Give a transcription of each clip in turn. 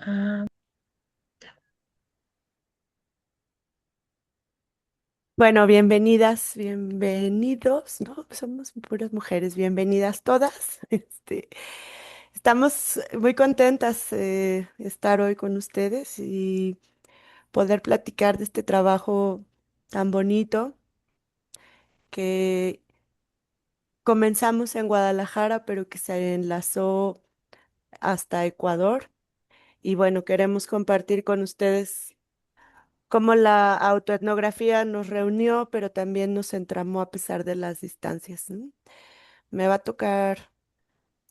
Ah, Bueno, bienvenidas, bienvenidos, ¿no? Somos puras mujeres, bienvenidas todas. Estamos muy contentas de estar hoy con ustedes y poder platicar de este trabajo tan bonito que comenzamos en Guadalajara, pero que se enlazó hasta Ecuador. Y bueno, queremos compartir con ustedes cómo la autoetnografía nos reunió, pero también nos entramó a pesar de las distancias, ¿no? Me va a tocar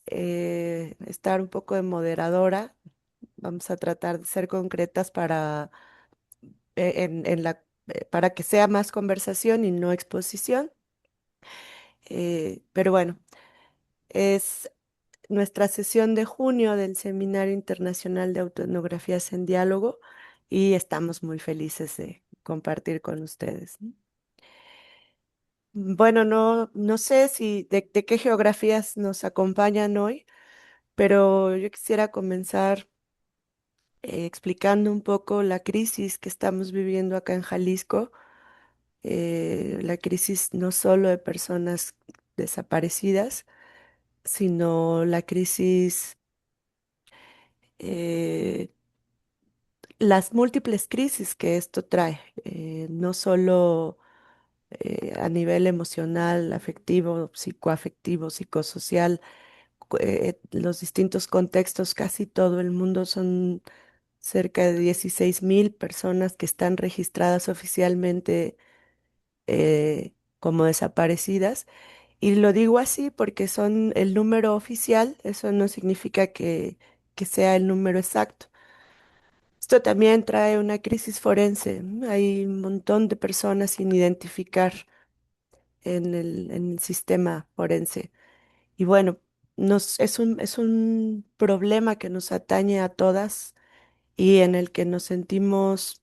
estar un poco de moderadora. Vamos a tratar de ser concretas para que sea más conversación y no exposición. Pero bueno, es nuestra sesión de junio del Seminario Internacional de Autoetnografías en Diálogo y estamos muy felices de compartir con ustedes, ¿no? Bueno, no sé si de qué geografías nos acompañan hoy, pero yo quisiera comenzar explicando un poco la crisis que estamos viviendo acá en Jalisco, la crisis no solo de personas desaparecidas, sino la crisis, eh, las múltiples crisis que esto trae, no solo a nivel emocional, afectivo, psicoafectivo, psicosocial, los distintos contextos, casi todo el mundo son cerca de 16.000 personas que están registradas oficialmente como desaparecidas. Y lo digo así porque son el número oficial, eso no significa que sea el número exacto. Esto también trae una crisis forense, ¿no? Hay un montón de personas sin identificar en el sistema forense. Y bueno, es un problema que nos atañe a todas y en el que nos sentimos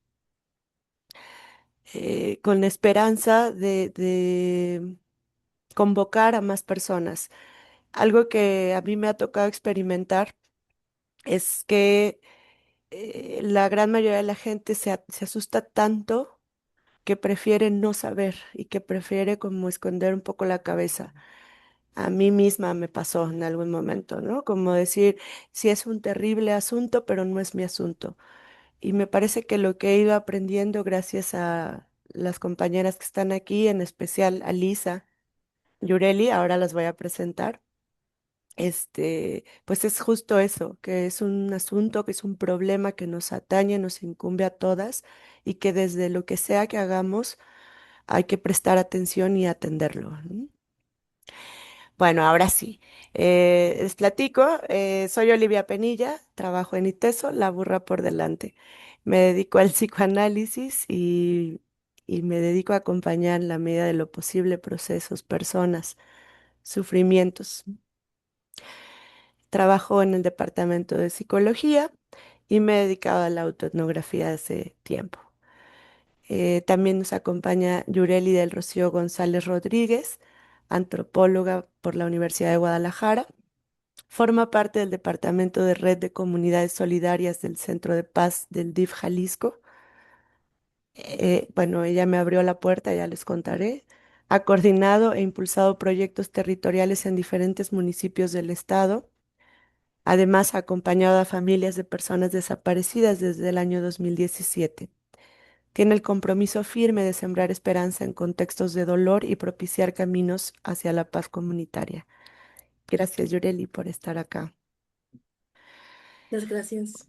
con la esperanza de convocar a más personas. Algo que a mí me ha tocado experimentar es que la gran mayoría de la gente se asusta tanto que prefiere no saber y que prefiere como esconder un poco la cabeza. A mí misma me pasó en algún momento, ¿no? Como decir, sí es un terrible asunto, pero no es mi asunto. Y me parece que lo que he ido aprendiendo gracias a las compañeras que están aquí, en especial a Lisa, Yureli, ahora las voy a presentar. Pues es justo eso, que es un asunto, que es un problema que nos atañe, nos incumbe a todas y que desde lo que sea que hagamos hay que prestar atención y atenderlo, ¿no? Bueno, ahora sí, les platico, soy Olivia Penilla, trabajo en ITESO, la burra por delante. Me dedico al psicoanálisis y me dedico a acompañar en la medida de lo posible procesos, personas, sufrimientos. Trabajo en el departamento de psicología y me he dedicado a la autoetnografía hace tiempo. También nos acompaña Yureli del Rocío González Rodríguez, antropóloga por la Universidad de Guadalajara. Forma parte del Departamento de Red de Comunidades Solidarias del Centro de Paz del DIF Jalisco. Bueno, ella me abrió la puerta, ya les contaré. Ha coordinado e impulsado proyectos territoriales en diferentes municipios del estado. Además, ha acompañado a familias de personas desaparecidas desde el año 2017. Tiene el compromiso firme de sembrar esperanza en contextos de dolor y propiciar caminos hacia la paz comunitaria. Gracias, Yureli, por estar acá. muchas gracias.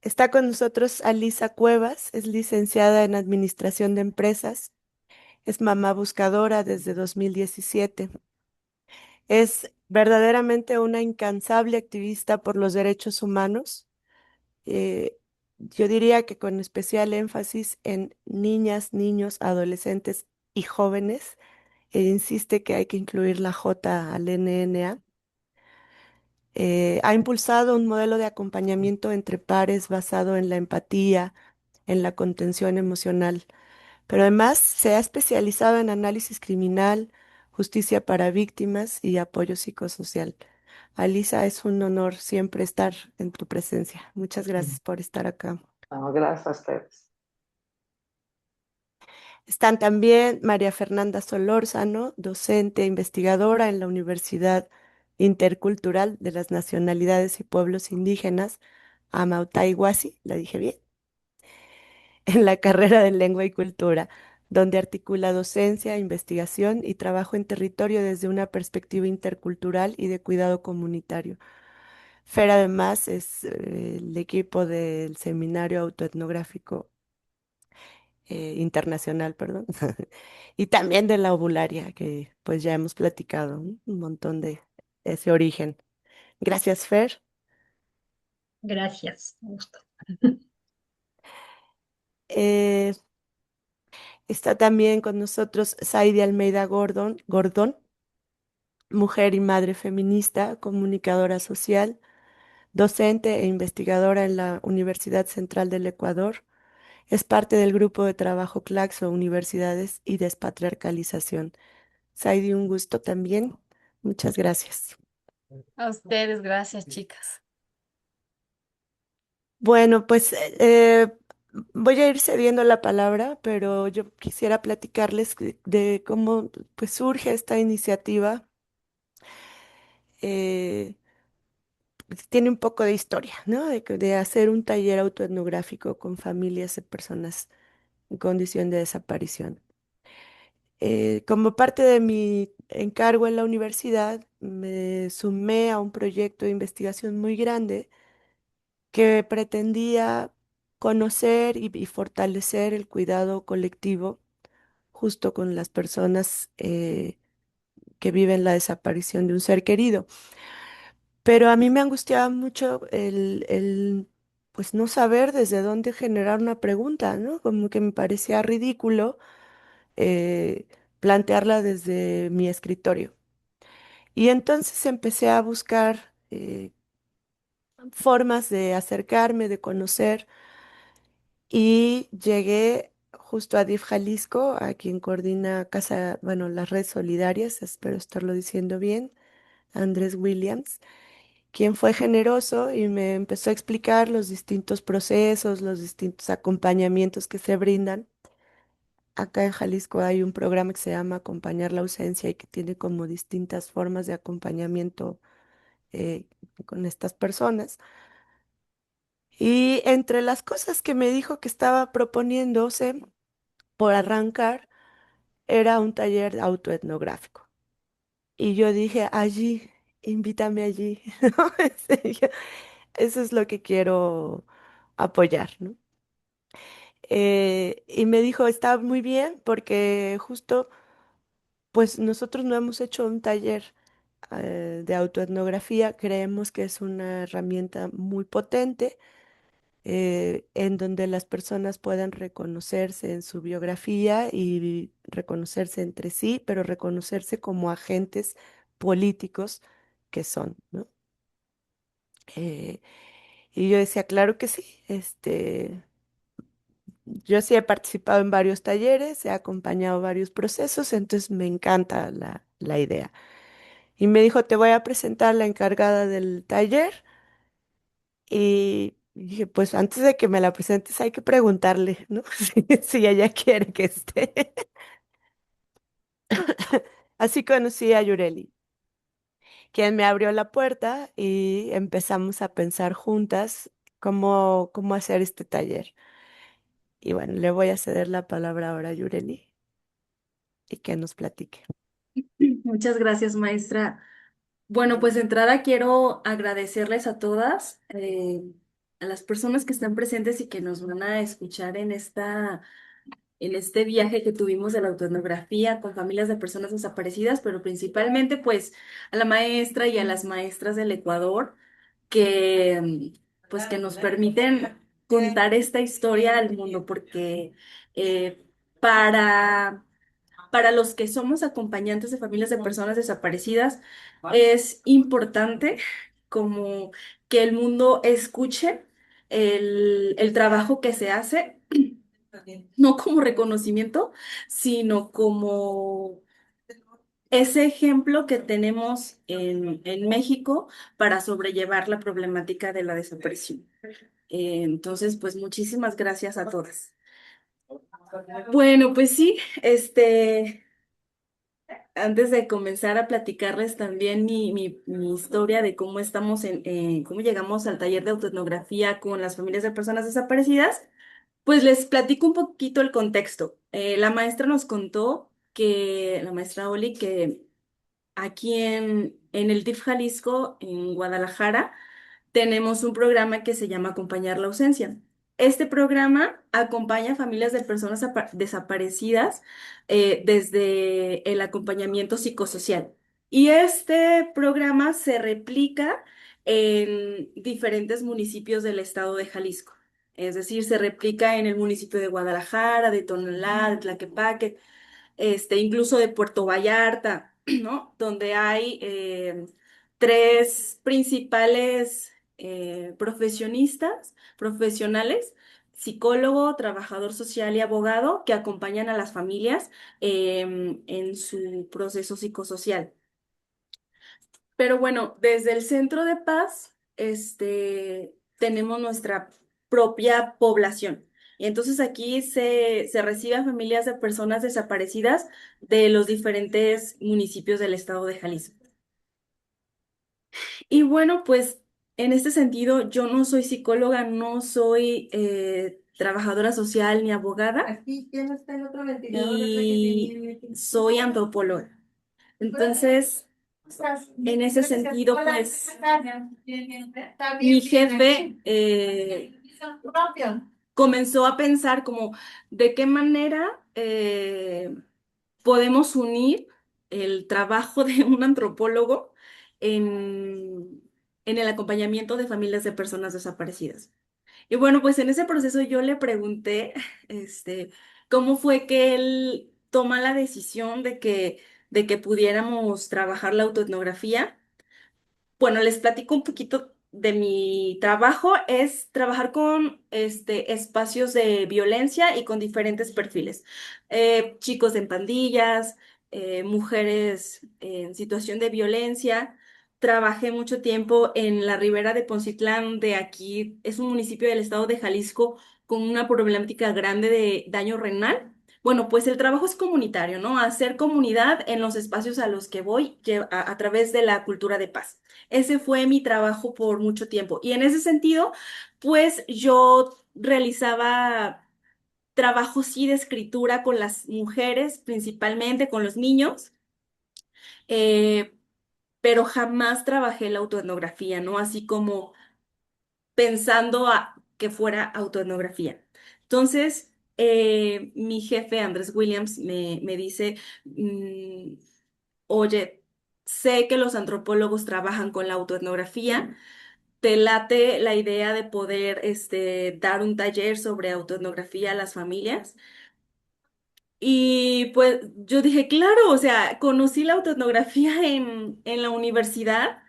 Está con nosotros Alisa Cuevas, es licenciada en Administración de Empresas, es mamá buscadora desde 2017. Es verdaderamente una incansable activista por los derechos humanos. Yo diría que con especial énfasis en niñas, niños, adolescentes y jóvenes. Insiste que hay que incluir la J al NNA. Ha impulsado un modelo de acompañamiento entre pares basado en la empatía, en la contención emocional, pero además se ha especializado en análisis criminal, justicia para víctimas y apoyo psicosocial. Alisa, es un honor siempre estar en tu presencia. Muchas gracias por estar acá. No, gracias a ustedes. Están también María Fernanda Solórzano, docente e investigadora en la Universidad Intercultural de las Nacionalidades y Pueblos Indígenas, Amautá-Iguazí, la dije bien, en la carrera de Lengua y Cultura, donde articula docencia, investigación y trabajo en territorio desde una perspectiva intercultural y de cuidado comunitario. Fer además es el equipo del Seminario Autoetnográfico Internacional, perdón, y también de la ovularia, que pues ya hemos platicado, ¿no? Un montón de ese origen. Gracias, Fer. Gracias, me gusto. Eh, Está también con nosotros Saidi Almeida Gordón, mujer y madre feminista, comunicadora social, docente e investigadora en la Universidad Central del Ecuador. Es parte del grupo de trabajo Claxo, Universidades y Despatriarcalización. Saidi, un gusto también. Muchas gracias. A ustedes, gracias, chicas. Bueno, pues voy a ir cediendo la palabra, pero yo quisiera platicarles de cómo pues, surge esta iniciativa. Eh, Tiene un poco de historia, ¿no? De hacer un taller autoetnográfico con familias de personas en condición de desaparición. Como parte de mi encargo en la universidad, me sumé a un proyecto de investigación muy grande que pretendía conocer y fortalecer el cuidado colectivo justo con las personas que viven la desaparición de un ser querido. Pero a mí me angustiaba mucho pues no saber desde dónde generar una pregunta, ¿no? Como que me parecía ridículo eh, plantearla desde mi escritorio. Y entonces empecé a buscar formas de acercarme, de conocer, y llegué justo a DIF Jalisco, a quien coordina Casa, bueno, las redes solidarias, espero estarlo diciendo bien, Andrés Williams, quien fue generoso y me empezó a explicar los distintos procesos, los distintos acompañamientos que se brindan. Acá en Jalisco hay un programa que se llama Acompañar la ausencia y que tiene como distintas formas de acompañamiento eh, con estas personas. Y entre las cosas que me dijo que estaba proponiéndose por arrancar era un taller autoetnográfico. Y yo dije, allí, invítame allí, ¿no? Eso es lo que quiero apoyar, ¿no? Y me dijo, está muy bien porque justo, pues nosotros no hemos hecho un taller de autoetnografía, creemos que es una herramienta muy potente en donde las personas puedan reconocerse en su biografía y reconocerse entre sí, pero reconocerse como agentes políticos que son, ¿no? Eh, y yo decía, claro que sí, yo sí he participado en varios talleres, he acompañado varios procesos, entonces me encanta la idea. Y me dijo, te voy a presentar la encargada del taller. Y dije, pues antes de que me la presentes hay que preguntarle, ¿no? Si ella quiere que esté. Así conocí a Yureli, quien me abrió la puerta y empezamos a pensar juntas cómo hacer este taller. Y bueno, le voy a ceder la palabra ahora a Yureli y que nos platique. Muchas gracias, maestra. Bueno, pues de entrada quiero agradecerles a todas, a las personas que están presentes y que nos van a escuchar en este viaje que tuvimos de la autoetnografía con familias de personas desaparecidas, pero principalmente pues a la maestra y a las maestras del Ecuador que pues que nos permiten contar esta historia al mundo, porque eh, para para los que somos acompañantes de familias de personas desaparecidas, es importante como que el mundo escuche el trabajo que se hace, no como reconocimiento, sino como ese ejemplo que tenemos en México para sobrellevar la problemática de la desaparición. Entonces, pues muchísimas gracias a todas. Bueno, pues sí, antes de comenzar a platicarles también mi historia de cómo cómo llegamos al taller de autoetnografía con las familias de personas desaparecidas, pues les platico un poquito el contexto. La maestra nos contó la maestra Oli, que aquí en el DIF Jalisco, en Guadalajara, tenemos un programa que se llama Acompañar la ausencia. Este programa acompaña a familias de personas desaparecidas desde el acompañamiento psicosocial. Y este programa se replica en diferentes municipios del estado de Jalisco. Es decir, se replica en el municipio de Guadalajara, de Tonalá, de Tlaquepaque, incluso de Puerto Vallarta, ¿no? Donde hay tres principales profesionales, psicólogo, trabajador social y abogado, que acompañan a las familias en su proceso psicosocial. Pero bueno, desde el Centro de Paz, tenemos nuestra propia población. Y entonces aquí se recibe a familias de personas desaparecidas de los diferentes municipios del estado de Jalisco. Y bueno, pues en este sentido, yo no soy psicóloga, no soy trabajadora social ni abogada. Aquí ya no está el otro ventilador, y soy antropóloga. Entonces, en ese sentido, pues, mi jefe comenzó a pensar como de qué manera podemos unir el trabajo de un antropólogo en, en el acompañamiento de familias de personas desaparecidas. Y bueno, pues en ese proceso yo le pregunté, cómo fue que él toma la decisión de que pudiéramos trabajar la autoetnografía. Bueno, les platico un poquito de mi trabajo. Es trabajar con espacios de violencia y con diferentes perfiles. Chicos en pandillas, mujeres en situación de violencia. Trabajé mucho tiempo en la ribera de Poncitlán, de aquí, es un municipio del estado de Jalisco con una problemática grande de daño renal. Bueno, pues el trabajo es comunitario, ¿no? Hacer comunidad en los espacios a los que voy a través de la cultura de paz. Ese fue mi trabajo por mucho tiempo. Y en ese sentido, pues yo realizaba trabajo sí de escritura con las mujeres, principalmente con los niños, eh, pero jamás trabajé la autoetnografía, ¿no? Así como pensando a que fuera autoetnografía. Entonces, mi jefe, Andrés Williams, me dice, oye, sé que los antropólogos trabajan con la autoetnografía. ¿Te late la idea de poder dar un taller sobre autoetnografía a las familias? Y pues yo dije, claro, o sea, conocí la autoetnografía en la universidad.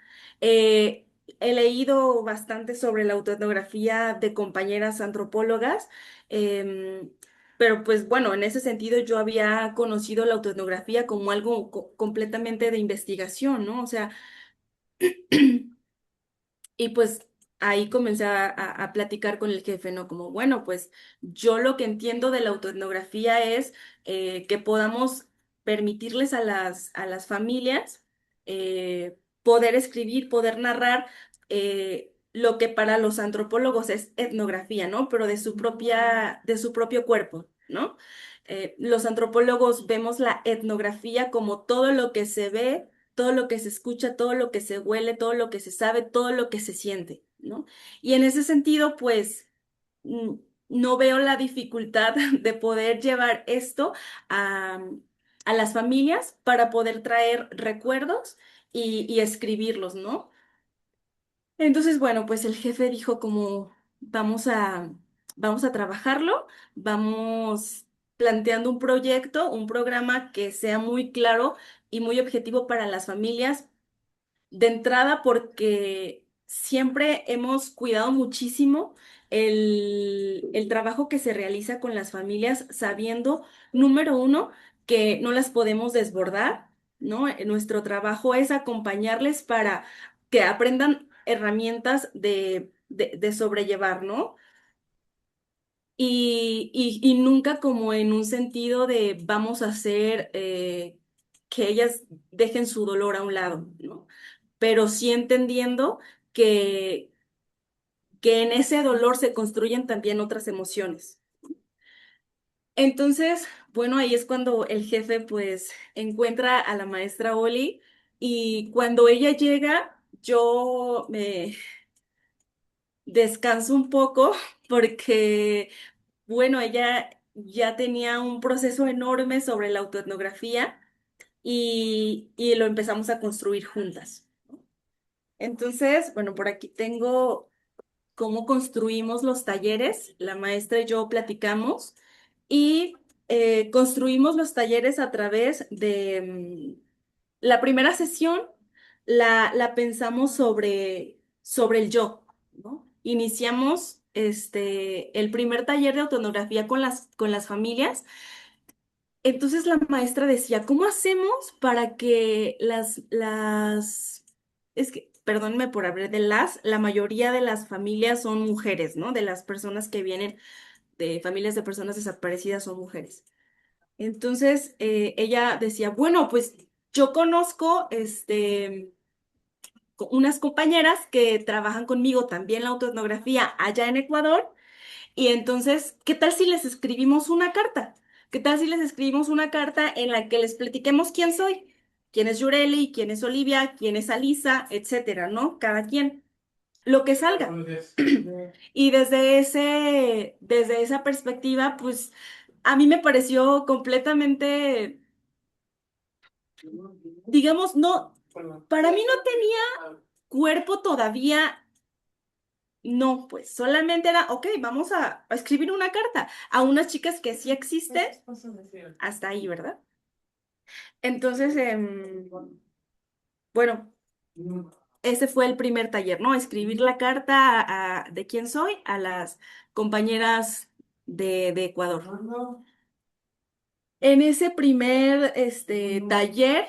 eh, He leído bastante sobre la autoetnografía de compañeras antropólogas, em, pero pues bueno, en ese sentido yo había conocido la autoetnografía como algo completamente de investigación, ¿no? O sea, y pues ahí comencé a platicar con el jefe, ¿no? Como, bueno, pues yo lo que entiendo de la autoetnografía es que podamos permitirles a a las familias poder escribir, poder narrar lo que para los antropólogos es etnografía, ¿no? Pero de de su propio cuerpo, ¿no? Los antropólogos vemos la etnografía como todo lo que se ve, todo lo que se escucha, todo lo que se huele, todo lo que se sabe, todo lo que se siente, ¿no? Y en ese sentido, pues, mm, no veo la dificultad de poder llevar esto a, a las familias para poder traer recuerdos y escribirlos, ¿no? Entonces, bueno, pues el jefe dijo como, vamos a trabajarlo, vamos planteando un proyecto, un programa que sea muy claro y muy objetivo para las familias de entrada, porque siempre hemos cuidado muchísimo el trabajo que se realiza con las familias, sabiendo, número uno, que no las podemos desbordar. ¿no? Nuestro trabajo es acompañarles para que aprendan herramientas de sobrellevar, ¿no? Y nunca como en un sentido de vamos a hacer que ellas dejen su dolor a un lado, ¿no? Pero sí entendiendo que, que en ese dolor se construyen también otras emociones. Entonces, bueno, ahí es cuando el jefe pues encuentra a la maestra Oli y cuando ella llega, yo me descanso un poco porque, bueno, ella ya tenía un proceso enorme sobre la autoetnografía y lo empezamos a construir juntas. Entonces, bueno, por aquí tengo cómo construimos los talleres. La maestra y yo platicamos y construimos los talleres a través de la primera sesión, la pensamos sobre el yo, ¿no? Iniciamos el primer taller de autonografía con las familias. Entonces la maestra decía, ¿cómo hacemos para que es que, perdónenme por hablar de la mayoría de las familias son mujeres, ¿no? De las personas que vienen de familias de personas desaparecidas son mujeres. Entonces ella decía, bueno, pues yo conozco unas compañeras que trabajan conmigo también la autoetnografía allá en Ecuador y entonces, ¿qué tal si les escribimos una carta? ¿Qué tal si les escribimos una carta en la que les platiquemos quién soy? ¿Quién es Yureli? ¿Quién es Olivia? ¿Quién es Alisa? Etcétera, ¿no? Cada quien. Lo que salga. Y desde esa perspectiva, pues a mí me pareció completamente, digamos, no, para mí no tenía cuerpo todavía. No, pues solamente era, ok, vamos a escribir una carta a unas chicas que sí existen, hasta ahí, ¿verdad? Entonces, bueno, ese fue el primer taller, ¿no? Escribir la carta de quién soy a las compañeras de Ecuador. En ese primer taller,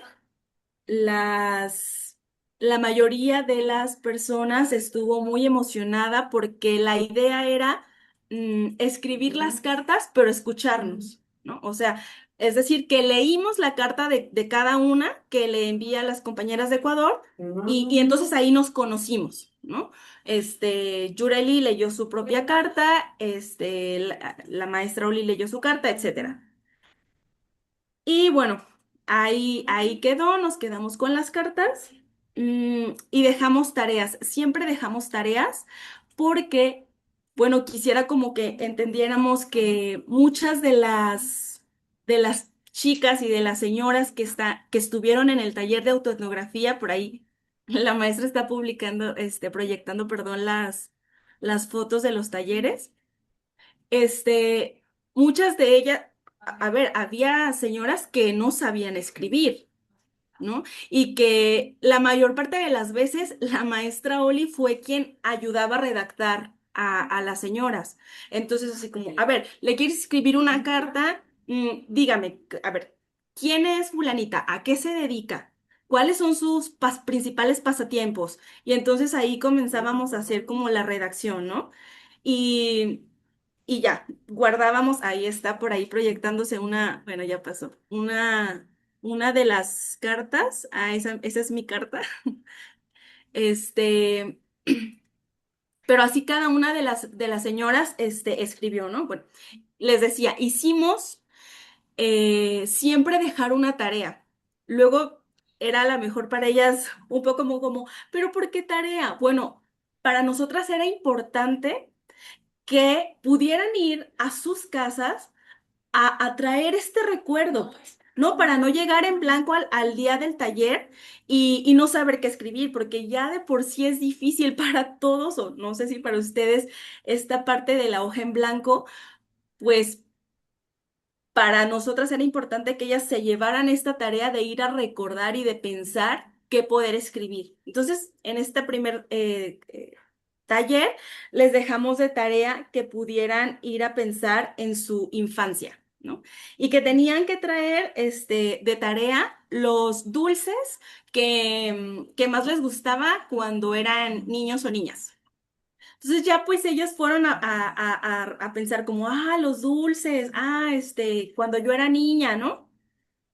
las, la mayoría de las personas estuvo muy emocionada porque la idea era escribir las cartas, pero escucharnos, ¿no? O sea, es decir, que leímos la carta de cada una que le envía a las compañeras de Ecuador y entonces ahí nos conocimos, ¿no? Yureli leyó su propia carta, la maestra Oli leyó su carta, etcétera. Y bueno, ahí quedó, nos quedamos con las cartas y dejamos tareas. Siempre dejamos tareas porque, bueno, quisiera como que entendiéramos que muchas de las chicas y de las señoras que estuvieron en el taller de autoetnografía, por ahí la maestra está proyectando, perdón, las fotos de los talleres. Este, muchas de ellas, a ver, había señoras que no sabían escribir, ¿no? Y que la mayor parte de las veces la maestra Oli fue quien ayudaba a redactar a las señoras. Entonces, así como, a ver, ¿le quieres escribir una carta? Dígame, a ver, ¿quién es fulanita? ¿A qué se dedica? ¿Cuáles son sus principales pasatiempos? Y entonces ahí comenzábamos a hacer como la redacción, ¿no? Y y ya, guardábamos, ahí está por ahí proyectándose bueno, ya pasó, una de las cartas, esa es mi carta, este, pero así cada una de las señoras, escribió, ¿no? Bueno, les decía, hicimos siempre dejar una tarea. Luego era a la mejor para ellas un poco como, pero ¿por qué tarea? Bueno, para nosotras era importante que pudieran ir a sus casas a traer este recuerdo, pues, ¿no? Para no llegar en blanco al día del taller y no saber qué escribir, porque ya de por sí es difícil para todos, o no sé si para ustedes, esta parte de la hoja en blanco, pues para nosotras era importante que ellas se llevaran esta tarea de ir a recordar y de pensar qué poder escribir. Entonces, en este primer taller, les dejamos de tarea que pudieran ir a pensar en su infancia. ¿no? Y que tenían que traer de tarea los dulces que más les gustaba cuando eran niños o niñas. Entonces ya pues ellas fueron a pensar como, los dulces, cuando yo era niña, ¿no?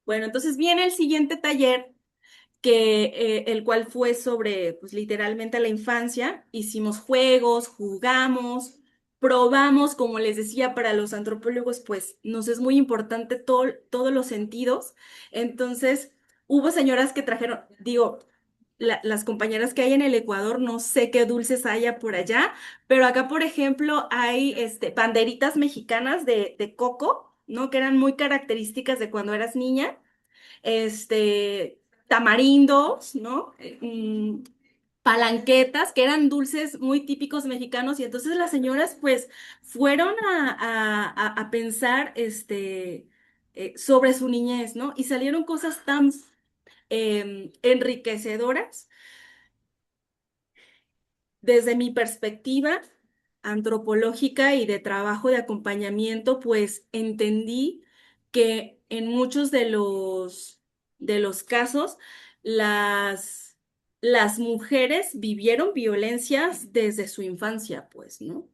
Bueno, entonces viene el siguiente taller el cual fue sobre, pues literalmente la infancia. Hicimos juegos, jugamos, probamos, como les decía, para los antropólogos, pues nos es muy importante todos los sentidos. Entonces, hubo señoras que trajeron, digo, las compañeras que hay en el Ecuador, no sé qué dulces haya por allá, pero acá, por ejemplo, hay banderitas mexicanas de coco, ¿no? Que eran muy características de cuando eras niña, tamarindos, ¿no? Palanquetas, que eran dulces muy típicos mexicanos, y entonces las señoras pues fueron a pensar sobre su niñez, ¿no? Y salieron cosas tan enriquecedoras. Desde mi perspectiva antropológica y de trabajo de acompañamiento, pues entendí que en muchos de los casos las mujeres vivieron violencias desde su infancia, pues, ¿no?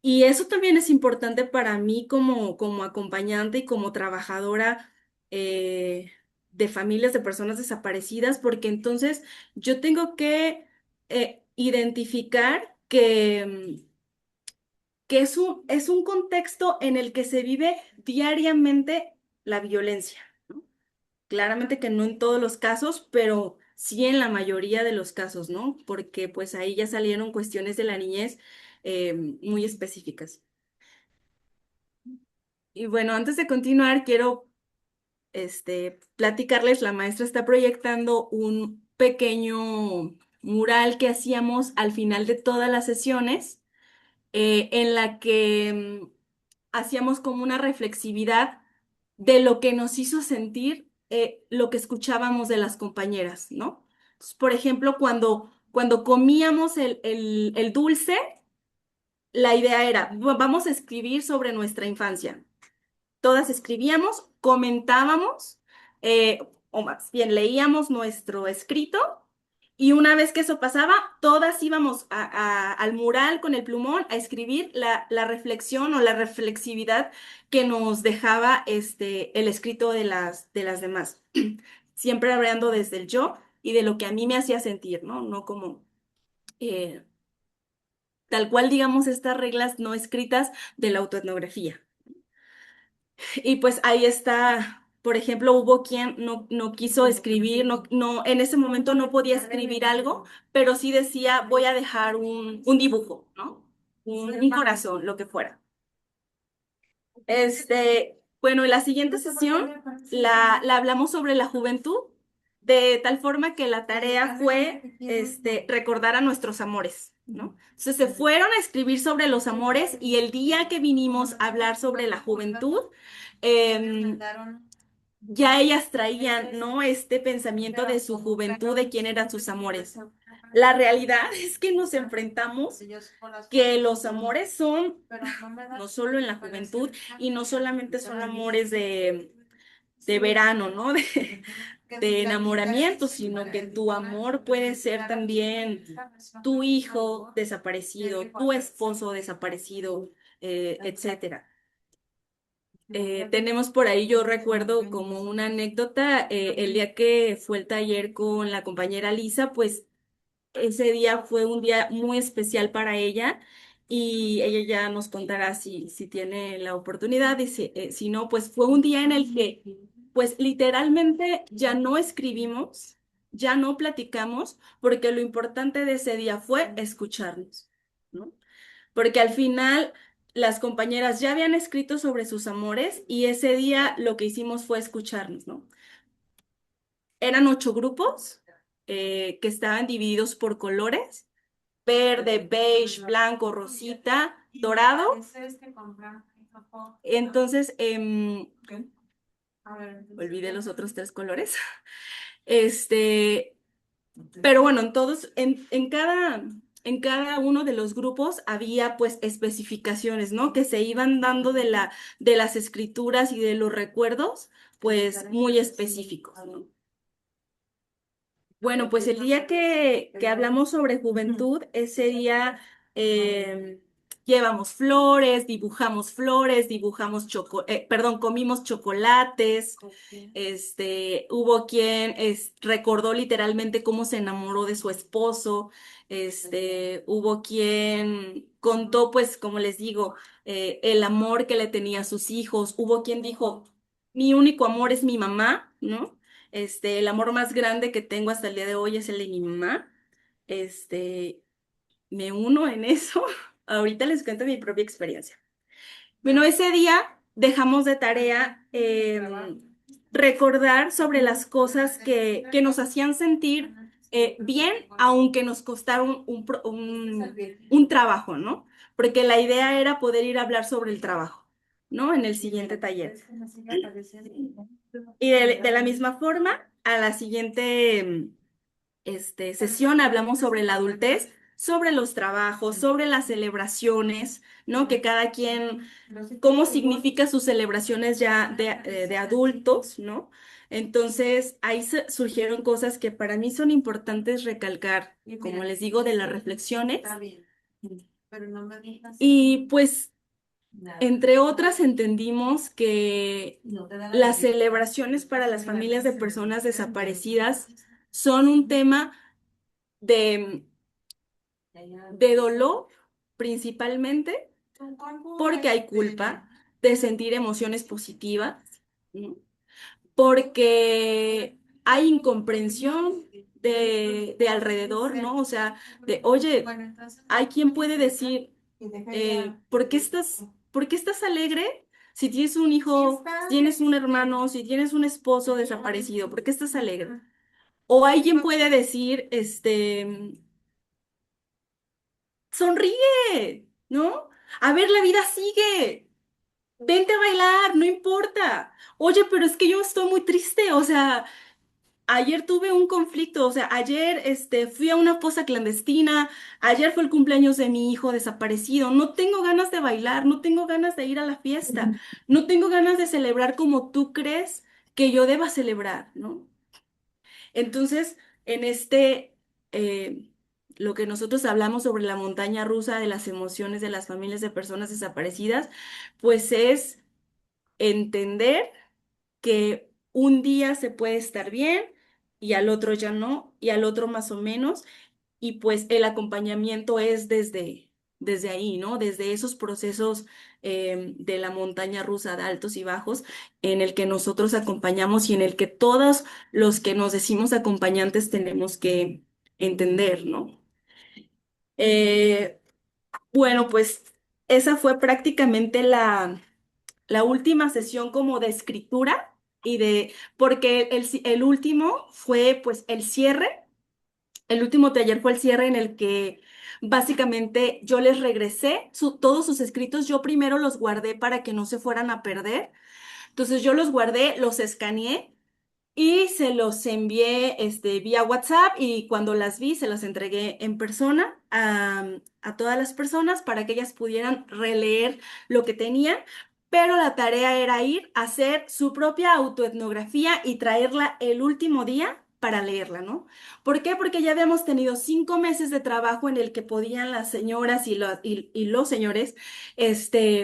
Y eso también es importante para mí como acompañante y como trabajadora de familias de personas desaparecidas, porque entonces yo tengo que identificar que es un contexto en el que se vive diariamente la violencia, ¿no? Claramente que no en todos los casos, pero sí en la mayoría de los casos, ¿no? Porque pues ahí ya salieron cuestiones de la niñez muy específicas. Y bueno, antes de continuar, quiero platicarles, la maestra está proyectando un pequeño mural que hacíamos al final de todas las sesiones, en la que hacíamos como una reflexividad de lo que nos hizo sentir lo que escuchábamos de las compañeras, ¿no? Entonces, por ejemplo, cuando comíamos el dulce, la idea era, vamos a escribir sobre nuestra infancia. Todas escribíamos, comentábamos, o más bien leíamos nuestro escrito, y una vez que eso pasaba, todas íbamos al mural con el plumón a escribir la reflexión o la reflexividad que nos dejaba el escrito de las demás. Siempre hablando desde el yo y de lo que a mí me hacía sentir, ¿no? No como eh, tal cual, digamos, estas reglas no escritas de la autoetnografía. Y pues ahí está, por ejemplo, hubo quien no quiso escribir, en ese momento no podía escribir algo, pero sí decía, voy a dejar un dibujo, ¿no? Un corazón, lo que fuera. Bueno, en la siguiente sesión la hablamos sobre la juventud, de tal forma que la tarea fue recordar a nuestros amores, ¿no? Entonces se fueron a escribir sobre los amores, y el día que vinimos a hablar sobre la juventud, em, ya ellas traían, ¿no? Este pensamiento de su juventud, de quién eran sus amores. La realidad es que nos enfrentamos que los amores son no solo en la juventud, y no solamente son amores de verano, ¿no? De enamoramiento, sino que tu amor puede ser también tu hijo desaparecido, tu esposo desaparecido, etcétera. Tenemos por ahí, yo recuerdo como una anécdota, el día que fue el taller con la compañera Lisa, pues ese día fue un día muy especial para ella, y ella ya nos contará si tiene la oportunidad, y si no, pues fue un día en el que, pues literalmente ya no escribimos, ya no platicamos, porque lo importante de ese día fue escucharnos, ¿no? Porque al final las compañeras ya habían escrito sobre sus amores, y ese día lo que hicimos fue escucharnos, ¿no? Eran 8 grupos que estaban divididos por colores: verde, beige, blanco, rosita, dorado. Entonces, olvidé los otros 3 colores. Este, pero bueno, en en cada uno de los grupos había pues especificaciones, ¿no? Que se iban dando de las escrituras y de los recuerdos, pues muy específicos, ¿no? Bueno, pues el día que hablamos sobre juventud, ese día eh, llevamos flores, perdón, comimos chocolates. Hubo quien recordó literalmente cómo se enamoró de su esposo. Hubo quien contó, pues, como les digo, el amor que le tenía a sus hijos. Hubo quien dijo, mi único amor es mi mamá, ¿no? El amor más grande que tengo hasta el día de hoy es el de mi mamá. Este, Me uno en eso. Ahorita les cuento mi propia experiencia. Bueno, ese día dejamos de tarea recordar sobre las cosas que nos hacían sentir bien, aunque nos costaron un trabajo, ¿no? Porque la idea era poder ir a hablar sobre el trabajo, ¿no? En el siguiente taller. Y de la misma forma, a la siguiente sesión hablamos sobre la adultez, sobre los trabajos, sobre las celebraciones, ¿no? Que cada quien, cómo significa sus celebraciones ya de adultos, ¿no? Entonces, ahí surgieron cosas que para mí son importantes recalcar, como les digo, de las reflexiones. Y pues entre otras, entendimos que las celebraciones para las familias de personas desaparecidas son un tema de, de dolor principalmente porque hay culpa, de sentir emociones positivas, ¿no? Porque hay incomprensión de alrededor, ¿no? O sea, oye, hay quien puede decir, ¿por qué estás alegre? Si tienes un hijo, si tienes un hermano, si tienes un esposo desaparecido, ¿por qué estás alegre? O alguien puede decir, sonríe, ¿no? A ver, la vida sigue. Vente a bailar, no importa. Oye, pero es que yo estoy muy triste, o sea, ayer tuve un conflicto, o sea, ayer fui a una fosa clandestina, ayer fue el cumpleaños de mi hijo desaparecido, no tengo ganas de bailar, no tengo ganas de ir a la fiesta, no tengo ganas de celebrar como tú crees que yo deba celebrar, ¿no? Entonces, en eh, lo que nosotros hablamos sobre la montaña rusa de las emociones de las familias de personas desaparecidas, pues es entender que un día se puede estar bien y al otro ya no, y al otro más o menos, y pues el acompañamiento es desde ahí, ¿no? Desde esos procesos de la montaña rusa de altos y bajos en el que nosotros acompañamos y en el que todos los que nos decimos acompañantes tenemos que entender, ¿no? Eh, bueno, pues esa fue prácticamente la última sesión como de escritura porque el último fue pues el cierre, el último taller fue el cierre en el que básicamente yo les regresé todos sus escritos, yo primero los guardé para que no se fueran a perder, entonces yo los guardé, los escaneé y se los envié vía WhatsApp y cuando las vi se las entregué en persona a todas las personas para que ellas pudieran releer lo que tenían, pero la tarea era ir a hacer su propia autoetnografía y traerla el último día para leerla, ¿no? ¿Por qué? Porque ya habíamos tenido 5 meses de trabajo en el que podían las señoras y los señores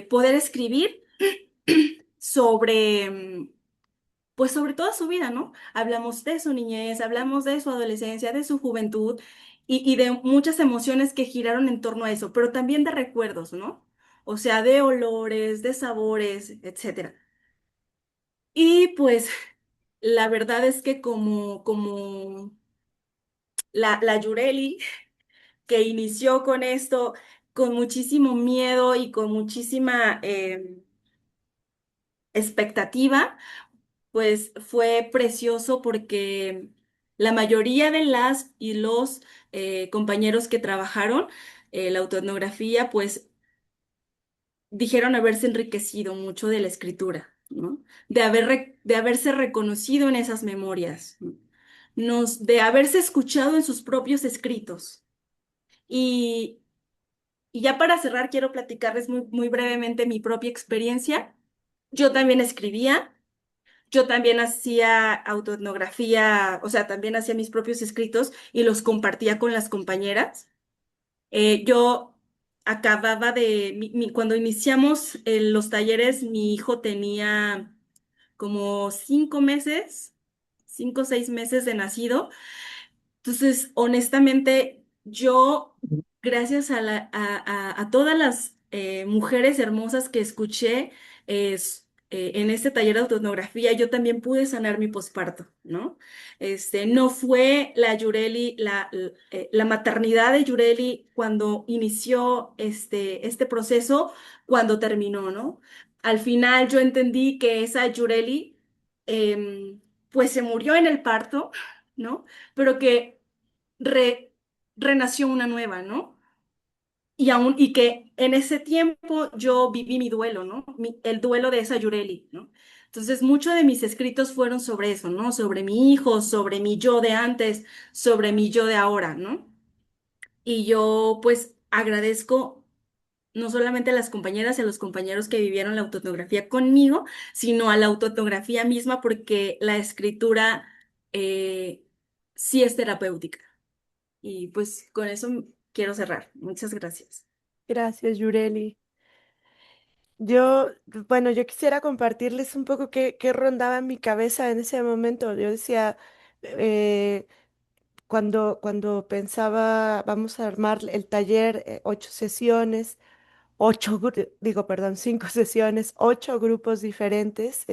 poder escribir sobre pues sobre toda su vida, ¿no? Hablamos de su niñez, hablamos de su adolescencia, de su juventud y de muchas emociones que giraron en torno a eso, pero también de recuerdos, ¿no? O sea, de olores, de sabores, etcétera. Y pues la verdad es que como la Yureli, que inició con esto con muchísimo miedo y con muchísima expectativa, pues fue precioso porque la mayoría de las y los compañeros que trabajaron la autoetnografía, pues dijeron haberse enriquecido mucho de la escritura, ¿no? De haberse reconocido en esas memorias, ¿no? De haberse escuchado en sus propios escritos. Y, y ya para cerrar, quiero platicarles muy brevemente mi propia experiencia. Yo también escribía, yo también hacía autoetnografía, o sea, también hacía mis propios escritos y los compartía con las compañeras. Yo acababa de, cuando iniciamos los talleres, mi hijo tenía como 5 meses, 5 o 6 meses de nacido. Entonces, honestamente, yo, gracias a todas las mujeres hermosas que escuché en este taller de autoetnografía, yo también pude sanar mi posparto, ¿no? No fue la Yureli, la maternidad de Yureli cuando inició este proceso, cuando terminó, ¿no? Al final yo entendí que esa Yureli, pues se murió en el parto, ¿no? Pero que re- renació una nueva, ¿no? Y que en ese tiempo yo viví mi duelo, ¿no? El duelo de esa Yureli, ¿no? Entonces, muchos de mis escritos fueron sobre eso, ¿no? Sobre mi hijo, sobre mi yo de antes, sobre mi yo de ahora, ¿no? Y yo, pues, agradezco no solamente a las compañeras y a los compañeros que vivieron la autoetnografía conmigo, sino a la autoetnografía misma, porque la escritura sí es terapéutica. Y pues con eso quiero cerrar. Muchas gracias. Gracias, Yureli. Yo, bueno, yo quisiera compartirles un poco qué rondaba en mi cabeza en ese momento. Yo decía, eh, cuando pensaba, vamos a armar el taller, 8 sesiones, digo, perdón, 5 sesiones, 8 grupos diferentes,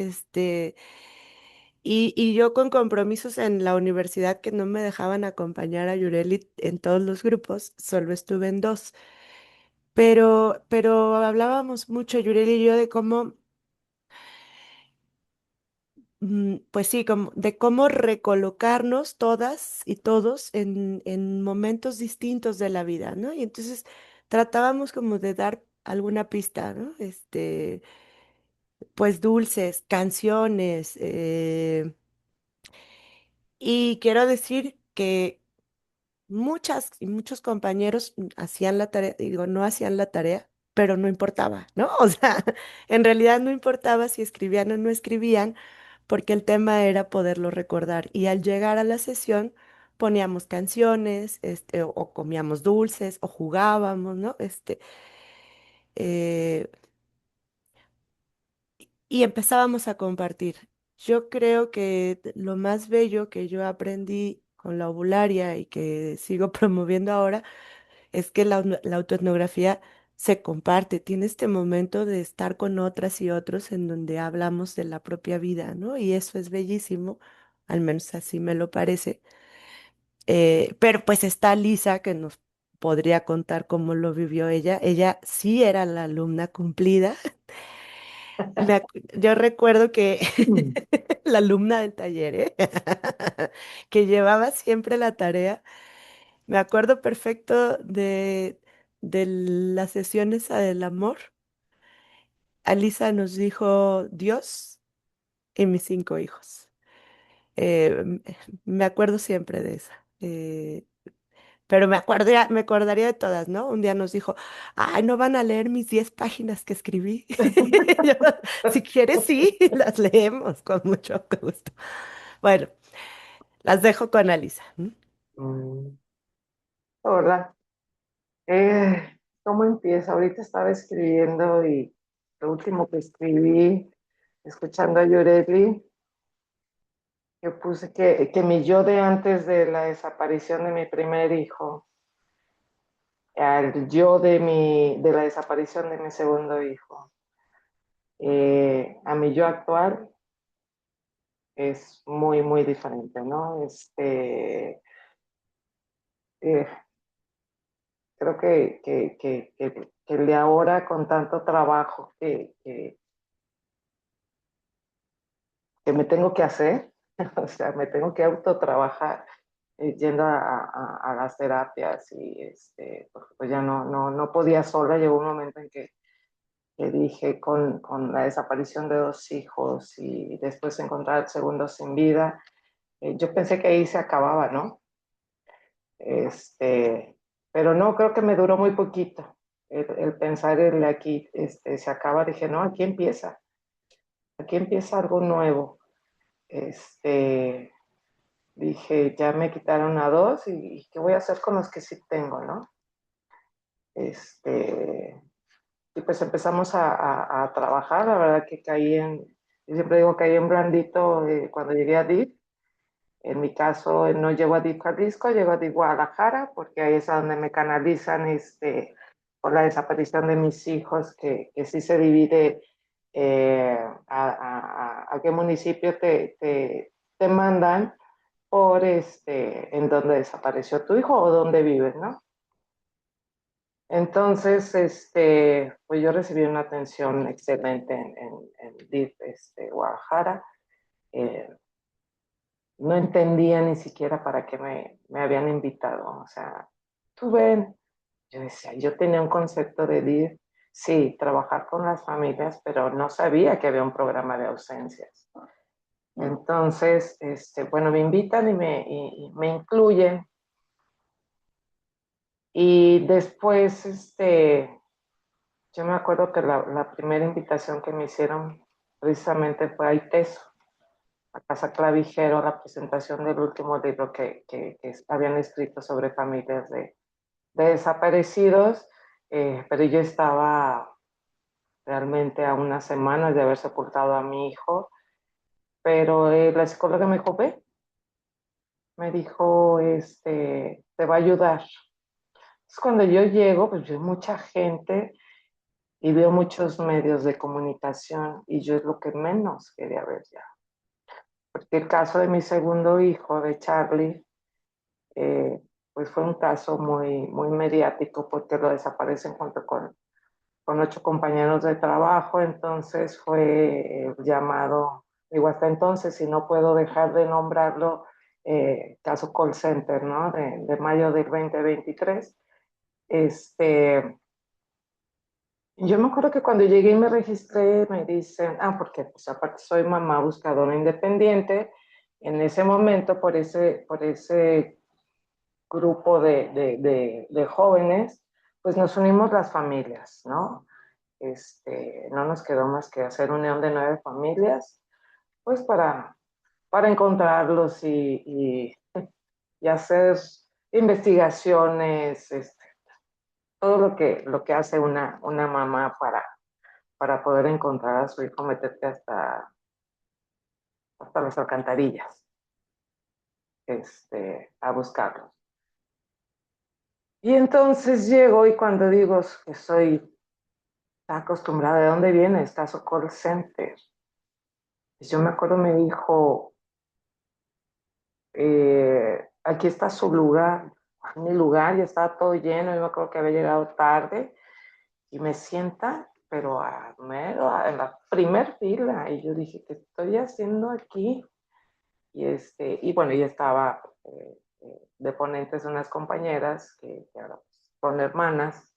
y yo con compromisos en la universidad que no me dejaban acompañar a Yureli en todos los grupos, solo estuve en dos. Pero hablábamos mucho, Yureli y yo, de cómo, pues sí, como, de cómo recolocarnos todas y todos en momentos distintos de la vida, ¿no? Y entonces tratábamos como de dar alguna pista, ¿no? Pues dulces, canciones, y quiero decir que muchas y muchos compañeros hacían la tarea, digo, no hacían la tarea, pero no importaba, ¿no? O sea, en realidad no importaba si escribían o no escribían, porque el tema era poderlo recordar. Y al llegar a la sesión poníamos canciones, o comíamos dulces, o jugábamos, ¿no? Eh, y empezábamos a compartir. Yo creo que lo más bello que yo aprendí con la ovularia y que sigo promoviendo ahora es que la autoetnografía se comparte, tiene este momento de estar con otras y otros en donde hablamos de la propia vida, ¿no? Y eso es bellísimo, al menos así me lo parece. Pero pues está Lisa que nos podría contar cómo lo vivió ella. Ella sí era la alumna cumplida. Yo recuerdo que Mm. la alumna del taller, ¿eh? que llevaba siempre la tarea. Me acuerdo perfecto de las sesiones del amor. Alisa nos dijo Dios y mis 5 hijos. Me acuerdo siempre de esa. Pero me acordaría de todas, ¿no? Un día nos dijo, ay, no van a leer mis 10 páginas que escribí. Yo, si quieres, sí, las leemos con mucho gusto. Bueno, las dejo con Alisa. Mm, Hola. ¿Cómo empieza? Ahorita estaba escribiendo y lo último que escribí, escuchando a Yureli, que puse que mi yo de antes de la desaparición de mi primer hijo, al yo de la desaparición de mi segundo hijo, a mi yo actual es muy diferente, ¿no? Eh, Creo que el de ahora con tanto trabajo que me tengo que hacer, o sea, me tengo que autotrabajar yendo a las terapias y porque pues ya no podía sola. Llegó un momento en que dije con la desaparición de 2 hijos y después encontrar el segundo sin vida, yo pensé que ahí se acababa, ¿no? Este, Pero no, creo que me duró muy poquito. El pensar el aquí se acaba, dije, no, aquí empieza algo nuevo. Este, dije, ya me quitaron a dos y ¿qué voy a hacer con los que sí tengo, no? Este, y pues empezamos a trabajar, la verdad que yo siempre digo caí en blandito cuando llegué a DIF. En mi caso, no llego a DIF Jalisco, llego a DIF Guadalajara, porque ahí es a donde me canalizan por la desaparición de mis hijos, que sí se divide a qué municipio te mandan por en donde desapareció tu hijo o donde vives, ¿no? Entonces, pues yo recibí una atención excelente en DIF Guadalajara. Eh, no entendía ni siquiera para qué me habían invitado. O sea, tú ven, yo decía, yo tenía un concepto de DIF, sí, trabajar con las familias, pero no sabía que había un programa de ausencias. Entonces, bueno, me invitan y me incluyen. Y después, yo me acuerdo que la primera invitación que me hicieron precisamente fue a ITESO, a Casa Clavijero, la presentación del último libro que habían escrito sobre familias de desaparecidos, pero yo estaba realmente a unas semanas de haber sepultado a mi hijo, pero la psicóloga me dijo, ve, me dijo, te va a ayudar. Es cuando yo llego, pues veo mucha gente y veo muchos medios de comunicación y yo es lo que menos quería ver ya. Porque el caso de mi segundo hijo, de Charlie, eh, pues fue un caso muy mediático porque lo desaparecen junto con 8 compañeros de trabajo, entonces fue llamado, digo hasta entonces, y no puedo dejar de nombrarlo, caso call center, ¿no? De mayo del 2023. Este, yo me acuerdo que cuando llegué y me registré, me dicen, porque pues aparte soy mamá buscadora independiente, en ese momento por ese grupo de jóvenes, pues nos unimos las familias, ¿no? No nos quedó más que hacer unión de 9 familias, pues para encontrarlos y hacer investigaciones, todo lo que hace una mamá para poder encontrar a su hijo, meterte hasta las alcantarillas, a buscarlos. Y entonces llego y cuando digo que soy acostumbrada, ¿de dónde viene? Está su call center. Yo me acuerdo, me dijo, aquí está su lugar, mi lugar, ya estaba todo lleno, yo me acuerdo que había llegado tarde y me sienta, pero en la primer fila, y yo dije, ¿qué estoy haciendo aquí? Y bueno, ya estaba de ponentes unas compañeras que ahora son hermanas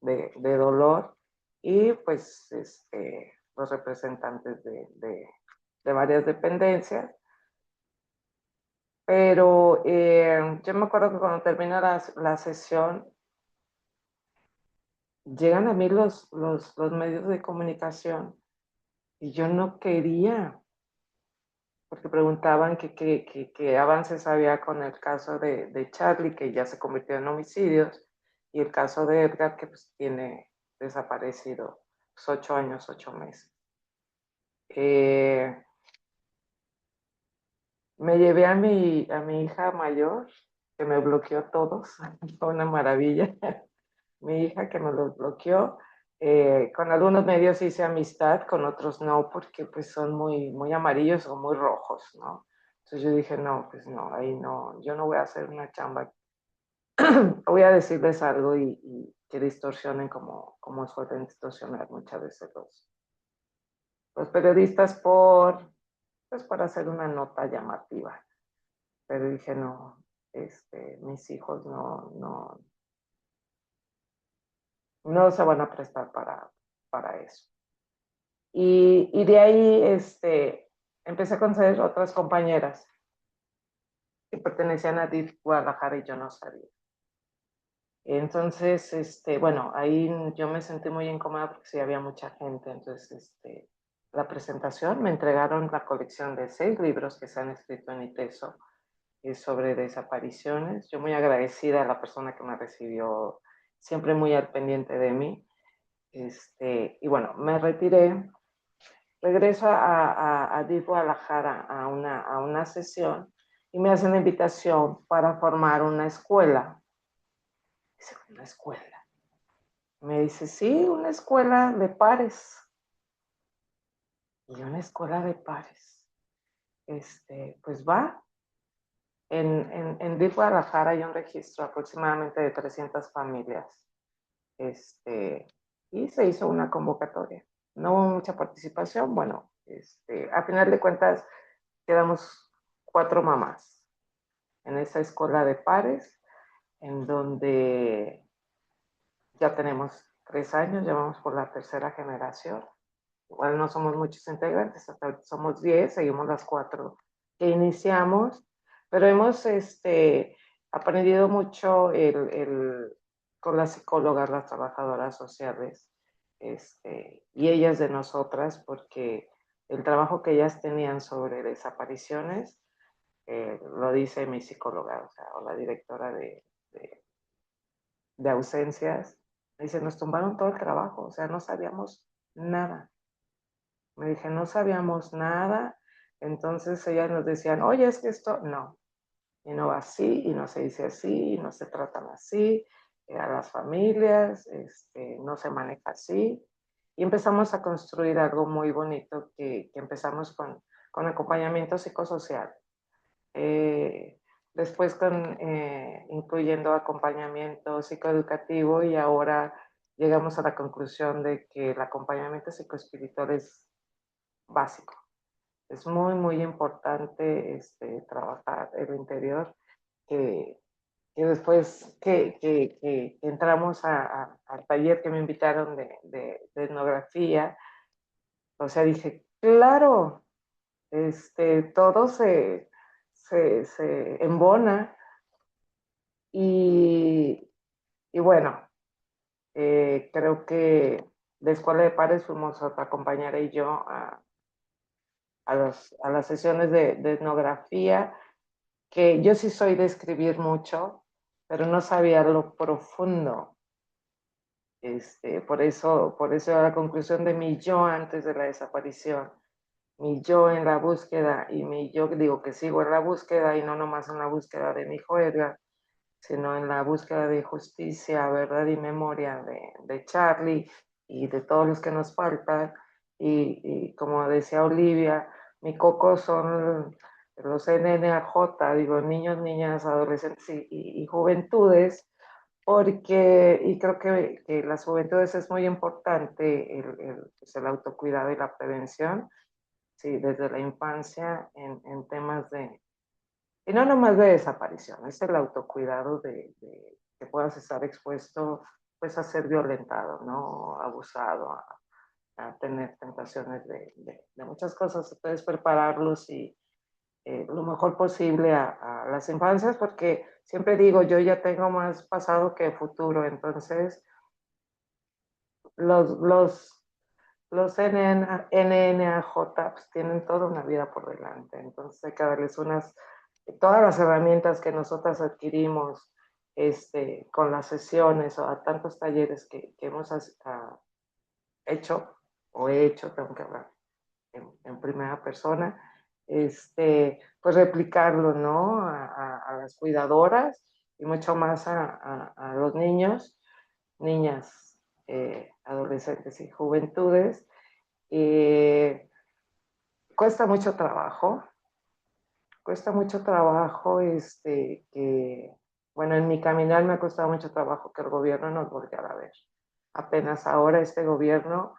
de dolor y pues los representantes de varias dependencias. Pero yo me acuerdo que cuando termina la sesión, llegan a mí los medios de comunicación y yo no quería, porque preguntaban qué avances había con el caso de Charlie, que ya se convirtió en homicidios, y el caso de Edgar, que pues tiene desaparecido pues, 8 años, 8 meses. Eh, Me llevé a mi hija mayor, que me bloqueó todos, fue una maravilla. Mi hija que me los bloqueó. Con algunos medios hice amistad, con otros no, porque pues son muy amarillos o muy rojos, ¿no? Entonces yo dije, no, pues no, ahí no, yo no voy a hacer una chamba. Voy a decirles algo y que distorsionen como suelen distorsionar muchas veces los periodistas pues para hacer una nota llamativa. Pero dije, no, mis hijos no se van a prestar para eso. Y de ahí empecé a conocer otras compañeras que pertenecían a DIF Guadalajara y yo no sabía. Entonces, bueno, ahí yo me sentí muy incómoda porque sí había mucha gente. Entonces, la presentación me entregaron la colección de 6 libros que se han escrito en ITESO sobre desapariciones. Yo muy agradecida a la persona que me recibió, siempre muy al pendiente de mí. Y bueno, me retiré, regreso a DIF Guadalajara a una sesión y me hacen la invitación para formar una escuela. Dice, ¿una escuela? Me dice, sí, una escuela de pares. Y una escuela de pares. Pues va. En DIF Guadalajara hay un registro aproximadamente de 300 familias. Y se hizo una convocatoria. No hubo mucha participación. Bueno, a final de cuentas quedamos 4 mamás en esa escuela de pares, en donde ya tenemos 3 años, ya vamos por la tercera generación. Igual no somos muchos integrantes, hasta ahorita somos 10, seguimos las 4 que iniciamos, pero hemos aprendido mucho con las psicólogas, las trabajadoras sociales, y ellas de nosotras, porque el trabajo que ellas tenían sobre desapariciones, lo dice mi psicóloga, o sea, o la directora de, de ausencias, dice, nos tumbaron todo el trabajo, o sea, no sabíamos nada. Me dije, no sabíamos nada. Entonces ellas nos decían, oye, es que esto, no, y no va así, y no se dice así, y no se tratan así, a las familias, no se maneja así. Y empezamos a construir algo muy bonito que empezamos con acompañamiento psicosocial. Eh, Después incluyendo acompañamiento psicoeducativo y ahora llegamos a la conclusión de que el acompañamiento psicoespiritual es básico. Es muy, muy importante trabajar el interior, que, que después que entramos al taller que me invitaron de etnografía, o sea, dije, claro, todo se embona y, y bueno, creo que de Escuela de Pares fuimos a acompañar y yo a las sesiones de etnografía, que yo sí soy de escribir mucho, pero no sabía lo profundo. Por eso la conclusión de mi yo antes de la desaparición, mi yo en la búsqueda y mi yo, digo que sigo en la búsqueda y no nomás en la búsqueda de mi hijo Edgar, sino en la búsqueda de justicia, verdad y memoria de Charlie y de todos los que nos faltan. Y como decía Olivia, mi coco son los NNAJ, digo, niños, niñas, adolescentes y juventudes, porque, y creo que las juventudes es muy importante pues el autocuidado y la prevención, sí, desde la infancia en temas y no nomás de desaparición, es el autocuidado de que puedas estar expuesto pues a ser violentado, ¿no? Abusado, a tener tentaciones de muchas cosas. Entonces prepararlos y lo mejor posible a las infancias, porque siempre digo, yo ya tengo más pasado que futuro, entonces los, los, los NNAJ pues, tienen toda una vida por delante, entonces hay que darles todas las herramientas que nosotras adquirimos con las sesiones o a tantos talleres que hemos hecho o he hecho, tengo que hablar en primera persona, pues replicarlo, ¿no? A las cuidadoras y mucho más a los niños, niñas, adolescentes y juventudes. Cuesta mucho trabajo, que, bueno, en mi caminar me ha costado mucho trabajo que el gobierno nos volteara a ver. Apenas ahora este gobierno,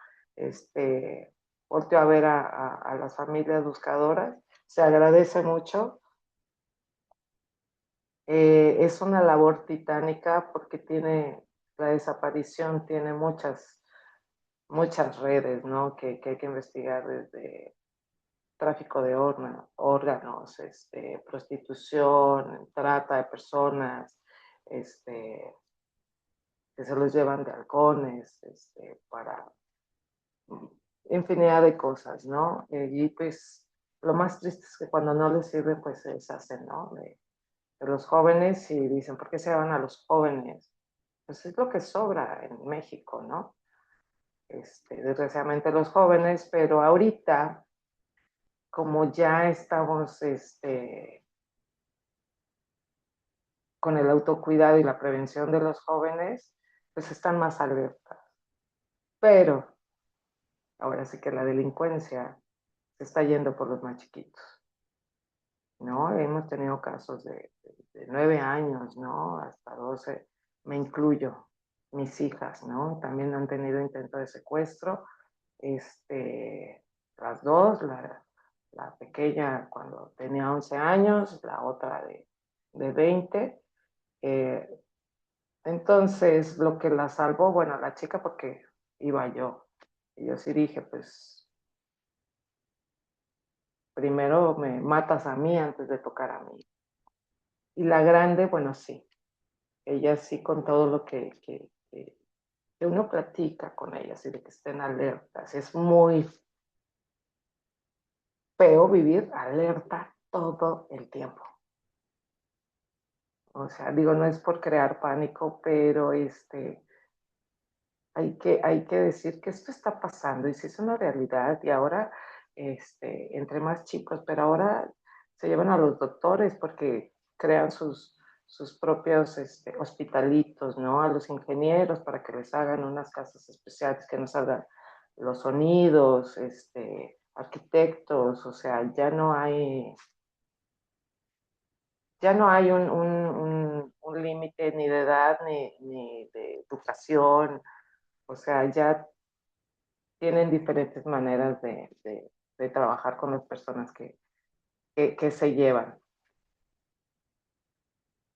volteó a ver a las familias buscadoras, se agradece mucho. Es una labor titánica porque la desaparición tiene muchas redes, ¿no? Que hay que investigar desde tráfico de órganos, prostitución, trata de personas, este, que se los llevan de halcones, para infinidad de cosas, ¿no? Y pues lo más triste es que cuando no les sirve, pues se deshacen, ¿no? De los jóvenes y dicen, ¿por qué se van a los jóvenes? Pues es lo que sobra en México, ¿no? Desgraciadamente los jóvenes, pero ahorita, como ya estamos con el autocuidado y la prevención de los jóvenes, pues están más alertas. Pero ahora sí que la delincuencia se está yendo por los más chiquitos, ¿no? Hemos tenido casos de 9 años, ¿no? Hasta 12, me incluyo, mis hijas, ¿no? También han tenido intento de secuestro, las dos, la pequeña cuando tenía 11 años, la otra de 20. Eh, entonces, lo que la salvó, bueno, la chica porque iba yo. Y yo sí dije, pues primero me matas a mí antes de tocar a mí. Y la grande, bueno, sí, ella sí con todo lo que uno platica con ellas y de que estén alertas. Es muy feo vivir alerta todo el tiempo. O sea, digo, no es por crear pánico, pero hay que decir que esto está pasando y si es una realidad y ahora, entre más chicos, pero ahora se llevan a los doctores porque crean sus propios hospitalitos, ¿no? A los ingenieros para que les hagan unas casas especiales que nos hagan los sonidos, arquitectos, o sea, ya no hay un límite ni de edad ni de educación, o sea, ya tienen diferentes maneras de trabajar con las personas que se llevan.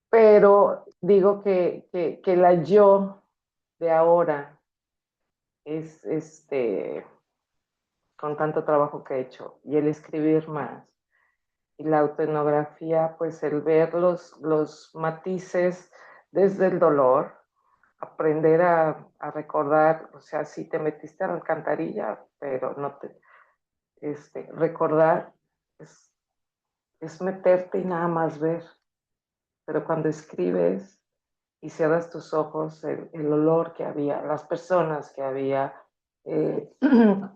Pero digo que la yo de ahora es con tanto trabajo que he hecho y el escribir más y la autoetnografía, pues el ver los matices desde el dolor, aprender a recordar, o sea, si te metiste a la alcantarilla, pero no te, recordar es meterte y nada más ver, pero cuando escribes y cierras tus ojos, el olor que había, las personas que había,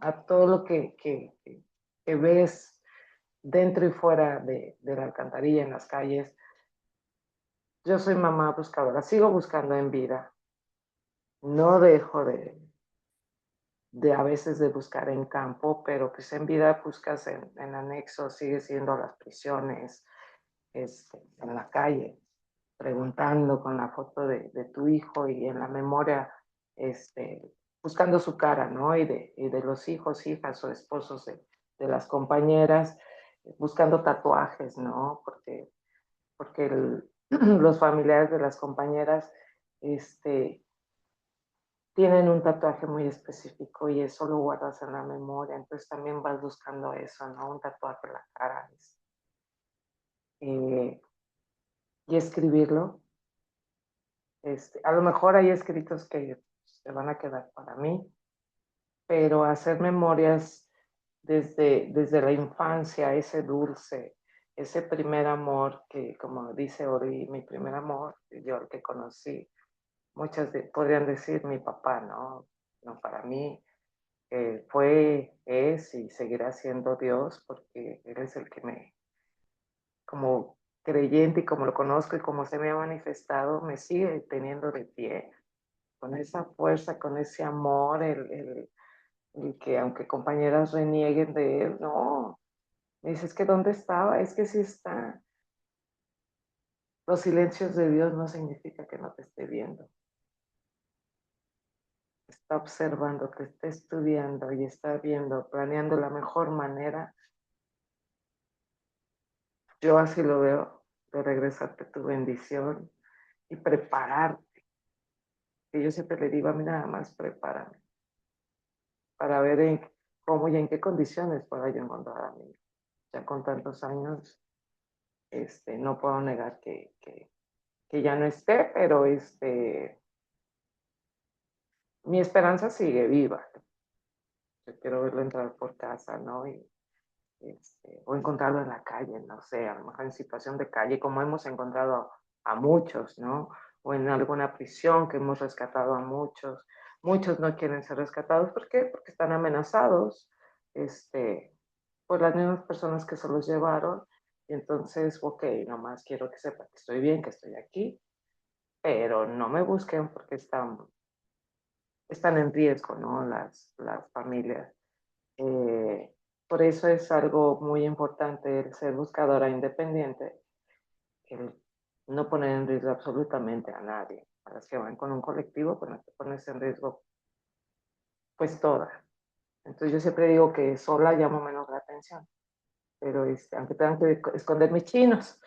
a todo lo que ves dentro y fuera de la alcantarilla, en las calles. Yo soy mamá buscadora, sigo buscando en vida, no dejo de a veces de buscar en campo, pero pues en vida buscas en anexo, sigue siendo las prisiones, en la calle, preguntando con la foto de tu hijo y en la memoria, buscando su cara, ¿no? Y de los hijos, hijas o esposos de las compañeras, buscando tatuajes, ¿no? Porque los familiares de las compañeras, tienen un tatuaje muy específico y eso lo guardas en la memoria, entonces también vas buscando eso, ¿no? Un tatuaje en la cara. Eh, y escribirlo. A lo mejor hay escritos que se van a quedar para mí, pero hacer memorias desde la infancia, ese dulce, ese primer amor que, como dice Ori, mi primer amor, yo el que conocí, podrían decir mi papá, ¿no? No, para mí es y seguirá siendo Dios porque Él es el que como creyente y como lo conozco y como se me ha manifestado, me sigue teniendo de pie con esa fuerza, con ese amor, el que aunque compañeras renieguen de él, no, me dices que ¿dónde estaba? Es que sí está. Los silencios de Dios no significa que no te esté viendo. Está observando, te está estudiando y está viendo, planeando la mejor manera. Yo así lo veo, de regresarte tu bendición y prepararte. Que yo siempre le digo a mí nada más, prepárame para ver cómo y en qué condiciones pueda yo encontrar a mí. Ya con tantos años, no puedo negar que ya no esté, pero mi esperanza sigue viva. Yo quiero verlo entrar por casa, ¿no? O encontrarlo en la calle, no sé, a lo mejor en situación de calle, como hemos encontrado a muchos, ¿no? O en alguna prisión que hemos rescatado a muchos. Muchos no quieren ser rescatados, ¿por qué? Porque están amenazados, por las mismas personas que se los llevaron. Y entonces, ok, nomás quiero que sepa que estoy bien, que estoy aquí, pero no me busquen porque están en riesgo, ¿no? Las familias. Eh, por eso es algo muy importante el ser buscadora independiente, el no poner en riesgo absolutamente a nadie. A las que van con un colectivo, pues no te pones en riesgo, pues todas. Entonces yo siempre digo que sola llamo menos la atención, pero aunque tengan que esconder mis chinos,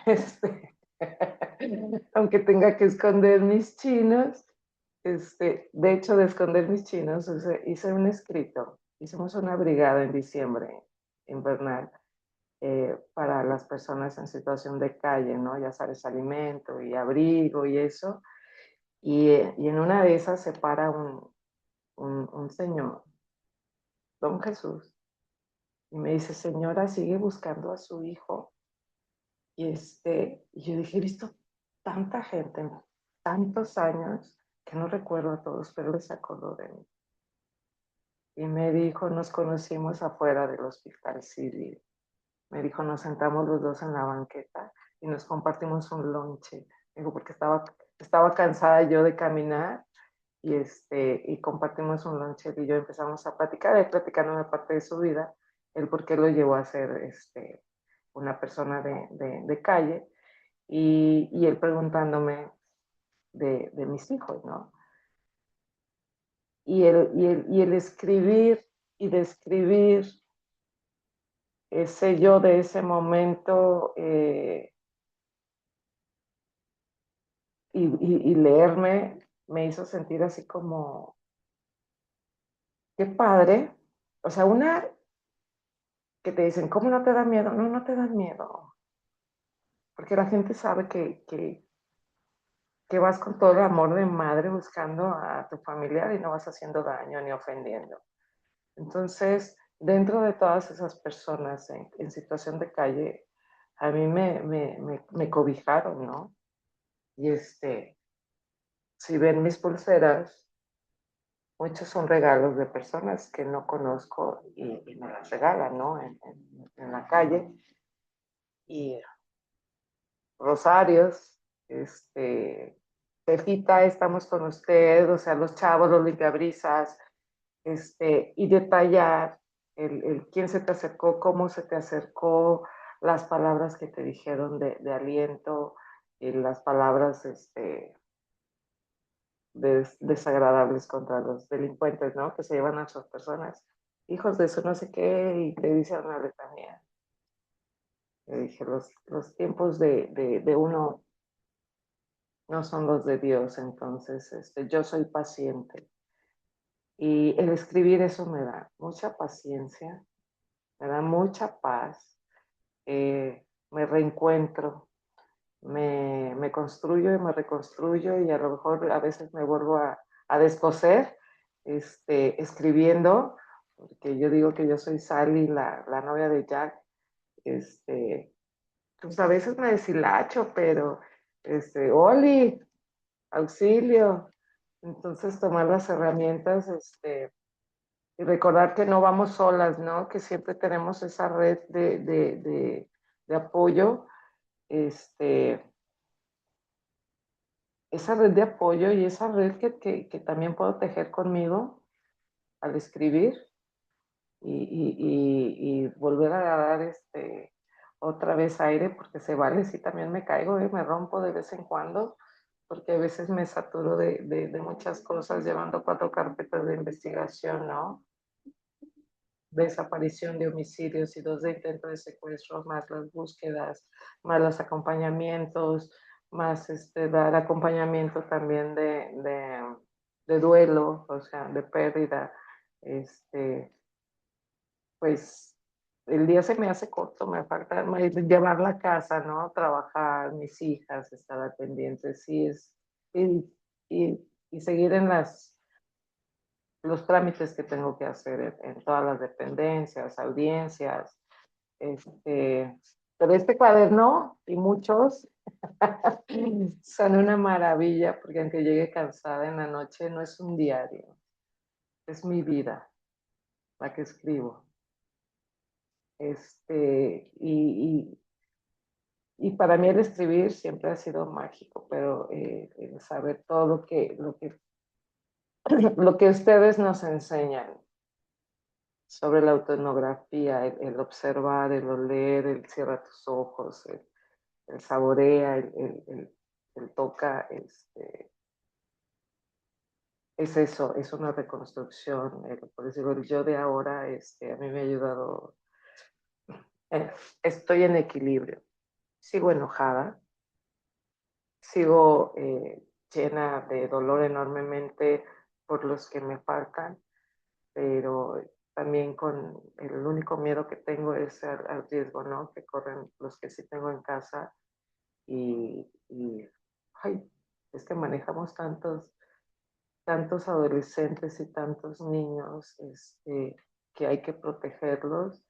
este, aunque tenga que esconder mis chinos, de hecho de esconder mis chinos, hice un escrito, hicimos una brigada en diciembre invernal para las personas en situación de calle, ¿no? Ya sabes, alimento y abrigo y eso. Y en una de esas se para un señor, don Jesús, y me dice, señora, sigue buscando a su hijo. Y yo dije, he visto tanta gente en tantos años que no recuerdo a todos, pero les acordó de mí. Y me dijo, nos conocimos afuera del hospital civil. Me dijo, nos sentamos los dos en la banqueta y nos compartimos un lonche. Digo, porque estaba cansada yo de caminar y compartimos un lonche y yo empezamos a platicar, él platicándome parte de su vida, él por qué lo llevó a ser una persona de calle y él preguntándome de mis hijos, ¿no? Y el escribir y describir ese yo de ese momento y leerme me hizo sentir así como, qué padre. O sea, una que te dicen, ¿cómo no te da miedo? No, no te da miedo, porque la gente sabe que vas con todo el amor de madre buscando a tu familiar y no vas haciendo daño ni ofendiendo. Entonces, dentro de todas esas personas en situación de calle, a mí me cobijaron, ¿no? Y si ven mis pulseras, muchos son regalos de personas que no conozco y me las regalan, ¿no? En la calle. Y rosarios, Pepita, estamos con usted, o sea, los chavos, los limpiabrisas, y detallar el quién se te acercó, cómo se te acercó, las palabras que te dijeron de aliento, y las palabras desagradables contra los delincuentes, ¿no? Que se llevan a sus personas, hijos de eso no sé qué, y te dicen una letanía. Le dije, los tiempos de uno no son los de Dios, entonces yo soy paciente. Y el escribir eso me da mucha paciencia, me da mucha paz, me reencuentro, me construyo y me reconstruyo y a lo mejor a veces me vuelvo a descoser escribiendo, porque yo digo que yo soy Sally, la novia de Jack, pues a veces me deshilacho, pero Oli, auxilio. Entonces tomar las herramientas, y recordar que no vamos solas, ¿no? Que siempre tenemos esa red de apoyo, este, esa red de apoyo y esa red que también puedo tejer conmigo al escribir y volver a dar otra vez aire, porque se vale, si también me caigo y me rompo de vez en cuando, porque a veces me saturo de muchas cosas llevando 4 carpetas de investigación, ¿no? Desaparición de homicidios y 2 de intento de secuestro, más las búsquedas, más los acompañamientos, más dar acompañamiento también de duelo, o sea, de pérdida. Pues el día se me hace corto, me falta llevar la casa, ¿no? Trabajar, mis hijas, estar al pendiente, sí, y seguir los trámites que tengo que hacer en todas las dependencias, audiencias. Pero este cuaderno y muchos son una maravilla porque aunque llegue cansada en la noche, no es un diario, es mi vida, la que escribo. Y para mí el escribir siempre ha sido mágico, pero el saber todo lo que ustedes nos enseñan sobre la autoetnografía, el observar, el oler, el cierra tus ojos, el saborea, el toca, es eso, es una reconstrucción. Por decirlo, el yo de ahora, a mí me ha ayudado. eh, Estoy en equilibrio. Sigo enojada, sigo llena de dolor enormemente por los que me faltan, pero también con el único miedo que tengo es al riesgo, ¿no? Que corren los que sí tengo en casa y ay, es que manejamos tantos adolescentes y tantos niños que hay que protegerlos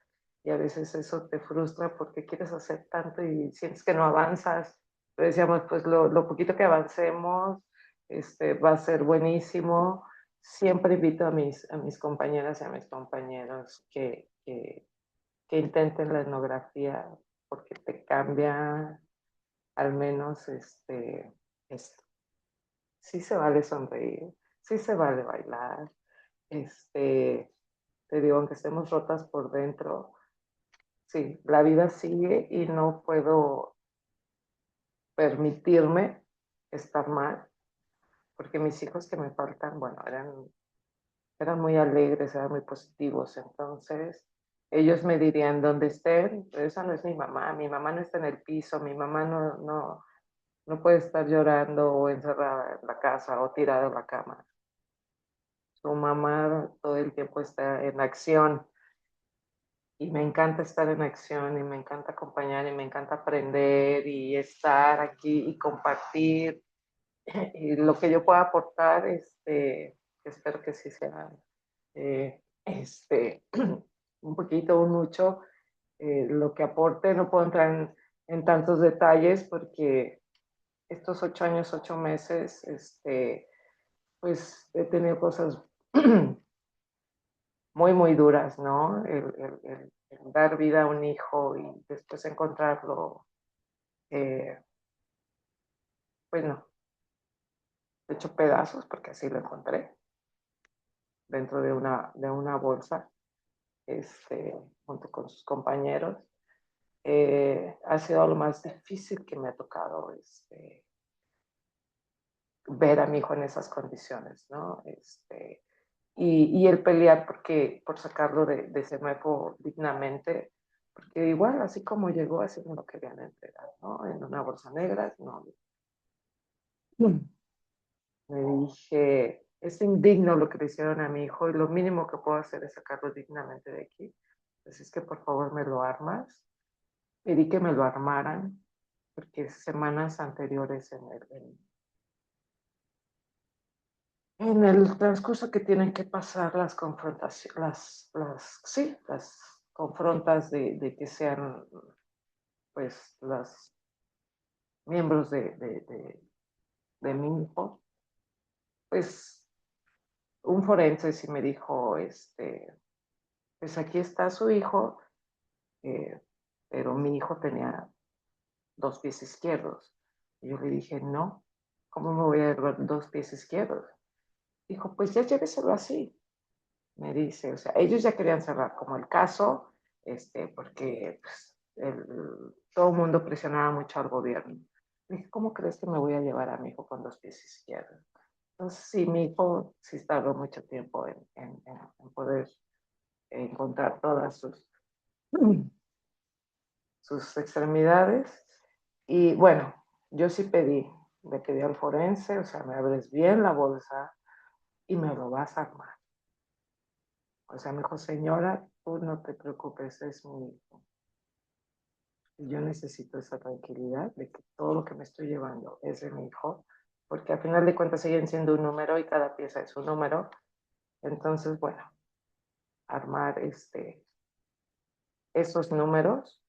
y a veces eso te frustra porque quieres hacer tanto y sientes que no avanzas. Pero decíamos, pues lo poquito que avancemos va a ser buenísimo. Siempre invito a mis compañeras y a mis compañeros que intenten la etnografía porque te cambia al menos esto. Sí se vale sonreír, sí se vale bailar, te digo, aunque estemos rotas por dentro, sí, la vida sigue y no puedo permitirme estar mal, porque mis hijos que me faltan, bueno, eran muy alegres, eran muy positivos, entonces ellos me dirían, ¿dónde estén? Pero esa no es mi mamá no está en el piso, mi mamá no puede estar llorando o encerrada en la casa o tirada en la cama. Su mamá todo el tiempo está en acción y me encanta estar en acción y me encanta acompañar y me encanta aprender y estar aquí y compartir y lo que yo pueda aportar, espero que sí sea un poquito, un mucho, lo que aporte. No puedo entrar en tantos detalles porque estos 8 años, 8 meses, pues he tenido cosas muy, muy duras, ¿no? El dar vida a un hijo y después encontrarlo, eh, pues no, hecho pedazos, porque así lo encontré, dentro de una bolsa, junto con sus compañeros. Ha sido lo más difícil que me ha tocado, ver a mi hijo en esas condiciones, ¿no? Y el pelear por sacarlo de ese nuevo dignamente, porque igual, así como llegó, así me lo querían entregar, ¿no? En una bolsa negra, no. Me dije, es indigno lo que le hicieron a mi hijo y lo mínimo que puedo hacer es sacarlo dignamente de aquí. Así es que por favor me lo armas. Pedí que me lo armaran, porque semanas anteriores en el transcurso que tienen que pasar las confrontaciones, sí, las confrontas de que sean, pues, los miembros de mi hijo, pues, un forense sí me dijo, pues aquí está su hijo, eh, pero mi hijo tenía 2 pies izquierdos. Y yo le dije, no, ¿cómo me voy a dar 2 pies izquierdos? Dijo, pues ya lléveselo así. Me dice, o sea, ellos ya querían cerrar como el caso, porque pues, todo el mundo presionaba mucho al gobierno. Le dije, ¿cómo crees que me voy a llevar a mi hijo con 2 pies izquierdos? Entonces, sí, mi hijo sí tardó mucho tiempo en poder encontrar todas sus extremidades. Y bueno, yo sí le pedí al forense, o sea, me abres bien la bolsa y me lo vas a armar. O sea, me dijo, señora, tú no te preocupes, es mi hijo. Y yo necesito esa tranquilidad de que todo lo que me estoy llevando es de mi hijo, porque al final de cuentas siguen siendo un número y cada pieza es un número. Entonces, bueno, armar esos números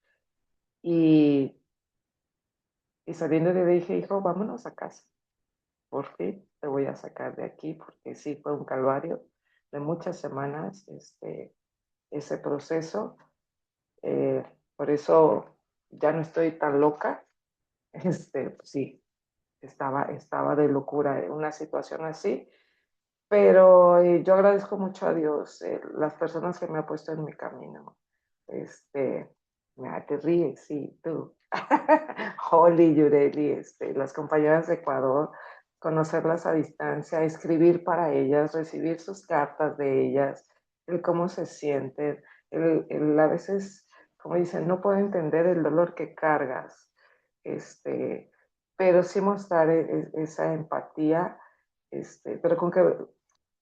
y, y saliendo de ahí dije, hijo, vámonos a casa. Por fin te voy a sacar de aquí porque sí fue un calvario de muchas semanas ese proceso. Eh, por eso ya no estoy tan loca. Pues sí, estaba de locura en una situación así, pero yo agradezco mucho a Dios, las personas que me ha puesto en mi camino. Este, te ríes, sí, tú. Holly, Yureli, las compañeras de Ecuador, conocerlas a distancia, escribir para ellas, recibir sus cartas de ellas, el cómo se sienten, a veces, como dicen, no puedo entender el dolor que cargas, este, pero sí mostrar esa empatía, pero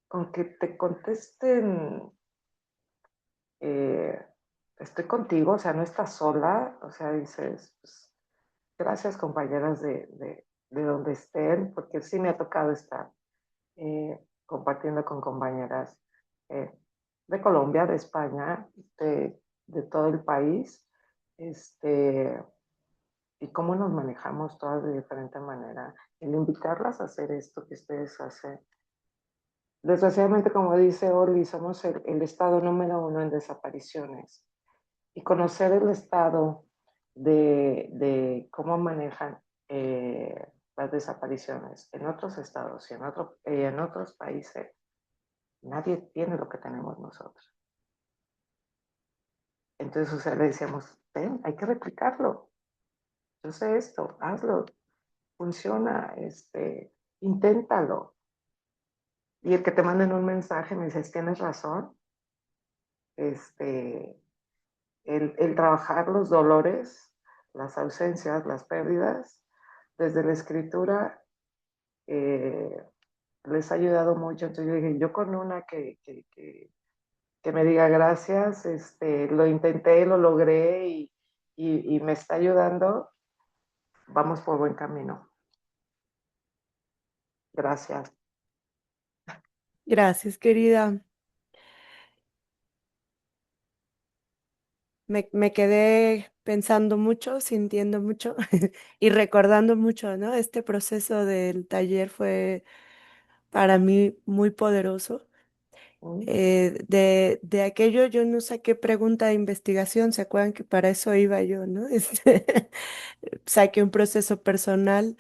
con que te contesten, eh, estoy contigo, o sea, no estás sola, o sea, dices, pues, gracias compañeras de donde estén, porque sí me ha tocado estar compartiendo con compañeras eh, de Colombia, de España, de todo el país, y cómo nos manejamos todas de diferente manera. El invitarlas a hacer esto que ustedes hacen. Desgraciadamente, como dice Orly, somos el estado número uno en desapariciones. Y conocer el estado de cómo manejan las desapariciones en otros estados y en otros países, nadie tiene lo que tenemos nosotros. Entonces, o sea, le decíamos, ven, hay que replicarlo. Yo sé esto, hazlo, funciona, inténtalo. Y el que te manden un mensaje me dices, tienes razón, este, el trabajar los dolores, las ausencias, las pérdidas, desde la escritura eh, les ha ayudado mucho. Entonces yo dije, yo con una que me diga gracias, lo intenté, lo logré y me está ayudando, vamos por buen camino. Gracias. Gracias, querida. Me quedé pensando mucho, sintiendo mucho y recordando mucho, ¿no? Este proceso del taller fue para mí muy poderoso. ¿Mm? De aquello yo no saqué pregunta de investigación, ¿se acuerdan que para eso iba yo, ¿no? Saqué un proceso personal,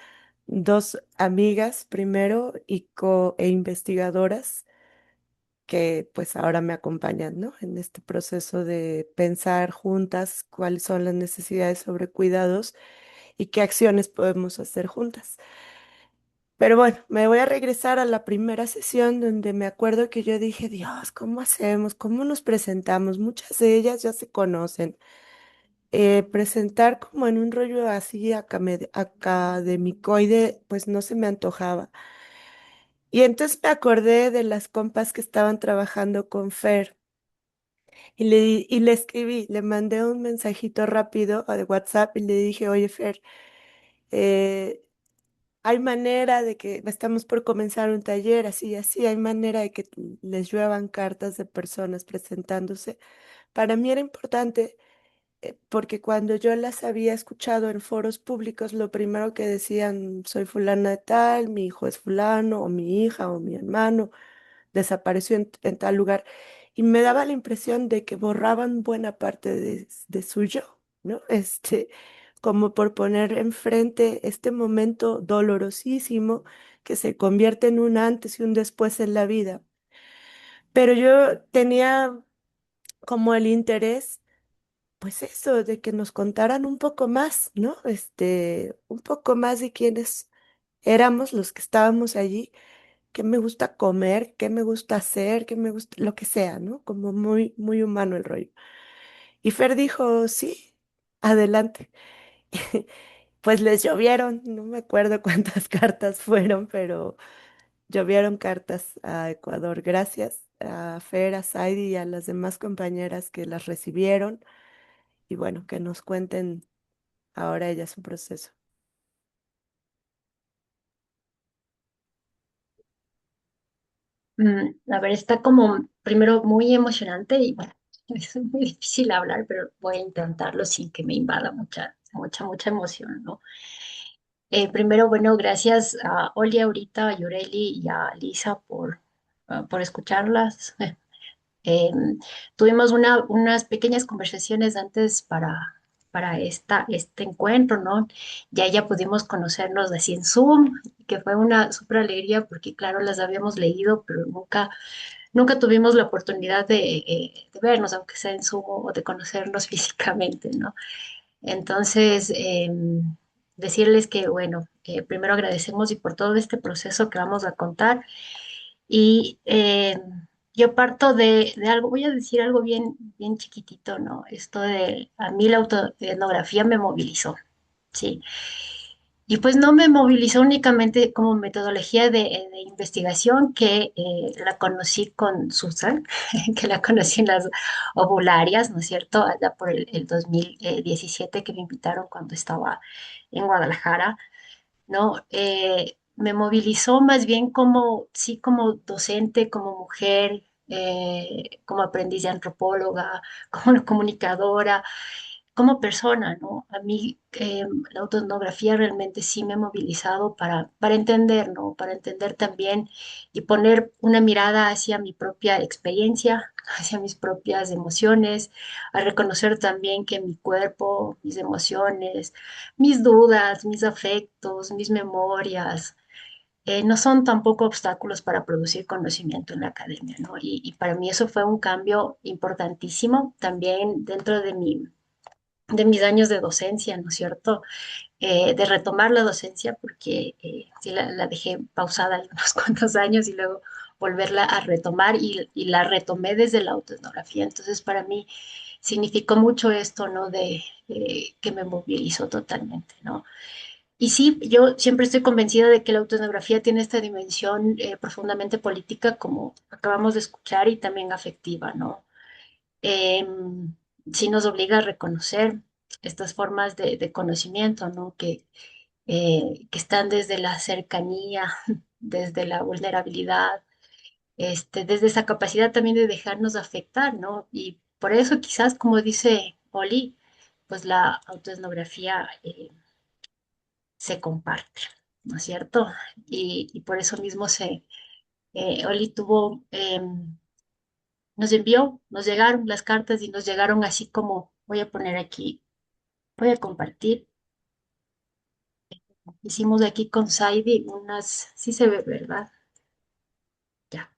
dos amigas primero e investigadoras que pues ahora me acompañan, ¿no? En este proceso de pensar juntas cuáles son las necesidades sobre cuidados y qué acciones podemos hacer juntas. Pero bueno, me voy a regresar a la primera sesión donde me acuerdo que yo dije, Dios, ¿cómo hacemos? ¿Cómo nos presentamos? Muchas de ellas ya se conocen. Presentar como en un rollo así academicoide, pues no se me antojaba. Y entonces me acordé de las compas que estaban trabajando con Fer y le escribí, le mandé un mensajito rápido de WhatsApp y le dije, oye Fer, eh, hay manera de que estamos por comenzar un taller, así y así, hay manera de que les lluevan cartas de personas presentándose. Para mí era importante porque cuando yo las había escuchado en foros públicos, lo primero que decían, soy fulana de tal, mi hijo es fulano, o mi hija, o mi hermano, desapareció en tal lugar. Y me daba la impresión de que borraban buena parte de su yo, ¿no? Como por poner enfrente este momento dolorosísimo que se convierte en un antes y un después en la vida. Pero yo tenía como el interés, pues eso, de que nos contaran un poco más, ¿no? Un poco más de quiénes éramos los que estábamos allí, qué me gusta comer, qué me gusta hacer, qué me gusta, lo que sea, ¿no? Como muy, muy humano el rollo. Y Fer dijo, sí, adelante. Pues les llovieron, no me acuerdo cuántas cartas fueron, pero llovieron cartas a Ecuador. Gracias a Fer, a Saidi y a las demás compañeras que las recibieron y bueno, que nos cuenten ahora ellas su proceso. A ver, está como primero muy emocionante y bueno, es muy difícil hablar, pero voy a intentarlo sin que me invada mucha emoción, ¿no? Primero, bueno, gracias a Oli ahorita, a Yureli y a Lisa por escucharlas. Eh, Tuvimos unas pequeñas conversaciones antes para este encuentro, ¿no? Ya pudimos conocernos así en Zoom, que fue una súper alegría porque, claro, las habíamos leído, pero nunca tuvimos la oportunidad de vernos, aunque sea en Zoom o de conocernos físicamente, ¿no? Entonces, decirles que, bueno, primero agradecemos y por todo este proceso que vamos a contar. Y yo parto de algo, voy a decir algo bien chiquitito, ¿no? Esto de, a mí la autoetnografía me movilizó, ¿sí? Y pues no me movilizó únicamente como metodología de investigación, que la conocí con Susan, que la conocí en las ovularias, ¿no es cierto? Allá por el 2017 que me invitaron cuando estaba en Guadalajara, ¿no? Me movilizó más bien como, sí, como docente, como mujer, como aprendiz de antropóloga, como comunicadora, como persona, ¿no? A mí la autoetnografía realmente sí me ha movilizado para entender, ¿no? Para entender también y poner una mirada hacia mi propia experiencia, hacia mis propias emociones, a reconocer también que mi cuerpo, mis emociones, mis dudas, mis afectos, mis memorias, no son tampoco obstáculos para producir conocimiento en la academia, ¿no? Y para mí eso fue un cambio importantísimo también dentro de mis años de docencia, ¿no es cierto? De retomar la docencia porque sí la dejé pausada unos cuantos años y luego volverla a retomar y la retomé desde la autoetnografía. Entonces, para mí significó mucho esto, ¿no? Que me movilizó totalmente, ¿no? Y sí, yo siempre estoy convencida de que la autoetnografía tiene esta dimensión profundamente política, como acabamos de escuchar, y también afectiva, ¿no? Eh, sí nos obliga a reconocer estas formas de conocimiento, ¿no? Que están desde la cercanía, desde la vulnerabilidad, desde esa capacidad también de dejarnos afectar, ¿no? Y por eso quizás, como dice Oli, pues la autoetnografía se comparte, ¿no es cierto? Y por eso mismo Oli nos envió, nos llegaron las cartas y nos llegaron así como, voy a poner aquí, voy a compartir. Hicimos aquí con Saidi unas, sí se ve, ¿verdad? Ya.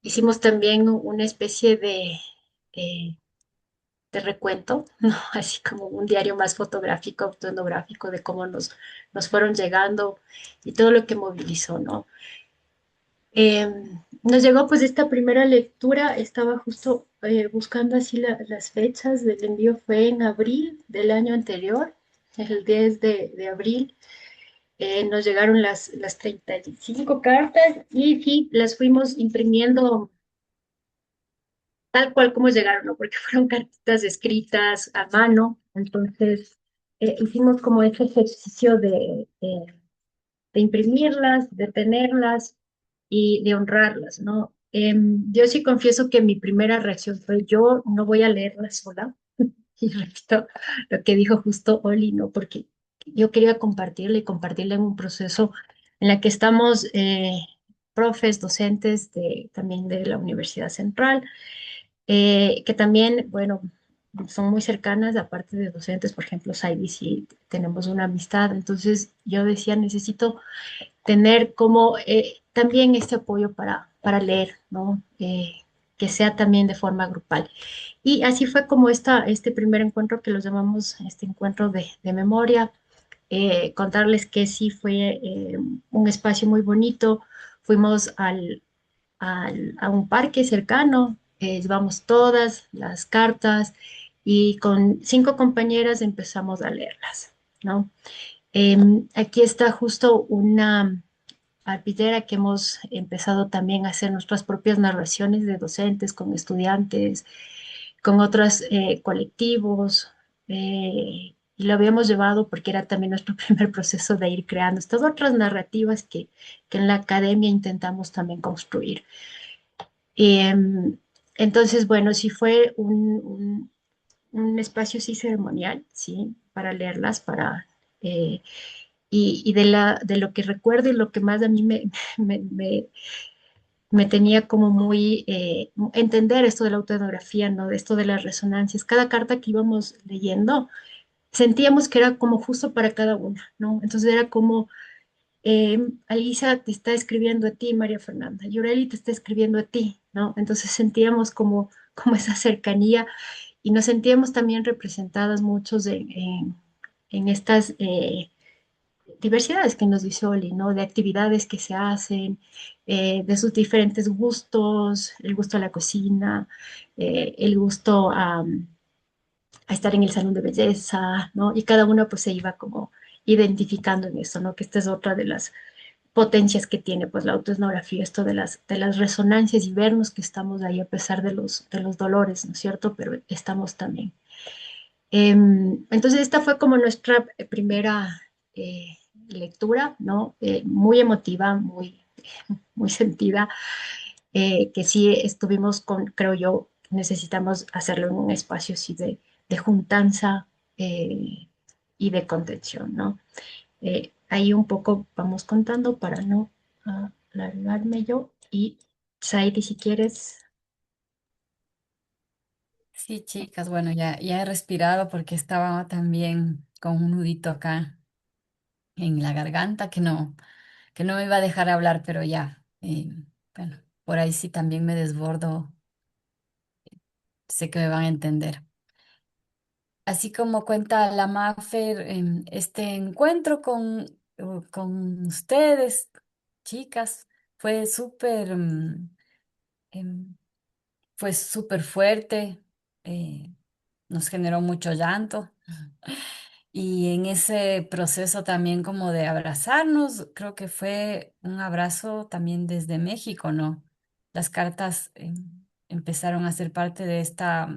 Hicimos también una especie eh, de recuento, ¿no? Así como un diario más fotográfico, autoetnográfico de cómo nos fueron llegando y todo lo que movilizó, ¿no? Eh, Nos llegó pues esta primera lectura, estaba justo buscando así las fechas del envío, fue en abril del año anterior, el 10 de abril. Nos llegaron las 35 cartas y sí, las fuimos imprimiendo tal cual como llegaron, ¿no? Porque fueron cartitas escritas a mano, entonces hicimos como ese ejercicio de imprimirlas, de tenerlas y de honrarlas, ¿no? Yo sí confieso que mi primera reacción fue, yo no voy a leerlas sola, y repito lo que dijo justo Oli, ¿no? Porque yo quería compartirla y compartirla en un proceso en la que estamos profes, docentes también de la Universidad Central, que también, bueno, son muy cercanas, aparte de docentes, por ejemplo, Saidi, sí tenemos una amistad, entonces yo decía, necesito tener como también este apoyo para leer, ¿no? Que sea también de forma grupal. Y así fue como este primer encuentro que los llamamos este encuentro de memoria. Contarles que sí fue un espacio muy bonito. Fuimos a un parque cercano, llevamos todas las cartas y con 5 compañeras empezamos a leerlas, ¿no? Aquí está justo una arpillera que hemos empezado también a hacer nuestras propias narraciones de docentes con estudiantes, con otros colectivos, y lo habíamos llevado porque era también nuestro primer proceso de ir creando estas otras narrativas que en la academia intentamos también construir. Em, entonces, bueno, sí fue un espacio sí ceremonial, sí, para leerlas, eh, y de lo que recuerdo y lo que más a mí me, me- me tenía como muy entender esto de la autoetnografía, ¿no? De esto de las resonancias. Cada carta que íbamos leyendo, sentíamos que era como justo para cada una, ¿no? Entonces era como, Alisa te está escribiendo a ti, María Fernanda, y Aureli te está escribiendo a ti, ¿no? Entonces sentíamos como esa cercanía y nos sentíamos también representadas muchos en estas diversidades que nos dice Oli, ¿no? De actividades que se hacen, de sus diferentes gustos, el gusto a la cocina, el gusto a estar en el salón de belleza, ¿no? Y cada uno pues se iba como identificando en eso, ¿no? Que esta es otra de las potencias que tiene pues la autoetnografía, esto de las resonancias y vernos que estamos ahí a pesar de los dolores, ¿no es cierto? Pero estamos también. Entonces esta fue como nuestra primera lectura, ¿no? Muy emotiva, muy sentida, que sí estuvimos con, creo yo, necesitamos hacerlo en un espacio así de juntanza y de contención, ¿no? Ahí un poco vamos contando para no alargarme yo. Y Saidi, si quieres. Sí, chicas, bueno, ya he respirado porque estaba también con un nudito acá en la garganta que no me iba a dejar hablar, pero ya, bueno, por ahí sí también me desbordo, sé que me van a entender. Así como cuenta la Mafer, este encuentro con ustedes, chicas, fue súper, em, fue súper fuerte, eh, nos generó mucho llanto. Y en ese proceso también como de abrazarnos, creo que fue un abrazo también desde México, ¿no? Las cartas empezaron a ser parte de esta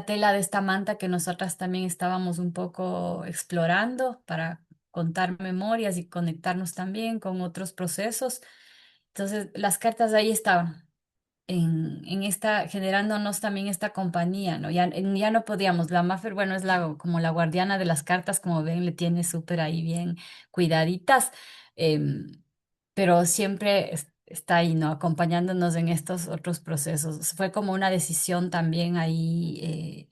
tela, de esta manta que nosotras también estábamos un poco explorando para contar memorias y conectarnos también con otros procesos. Entonces, las cartas ahí estaban en esta, generándonos también esta compañía, ¿no? Ya no podíamos, la Maffer, bueno, es como la guardiana de las cartas, como ven, le tiene súper ahí bien cuidaditas, em, pero siempre está ahí, ¿no? Acompañándonos en estos otros procesos. Fue como una decisión también ahí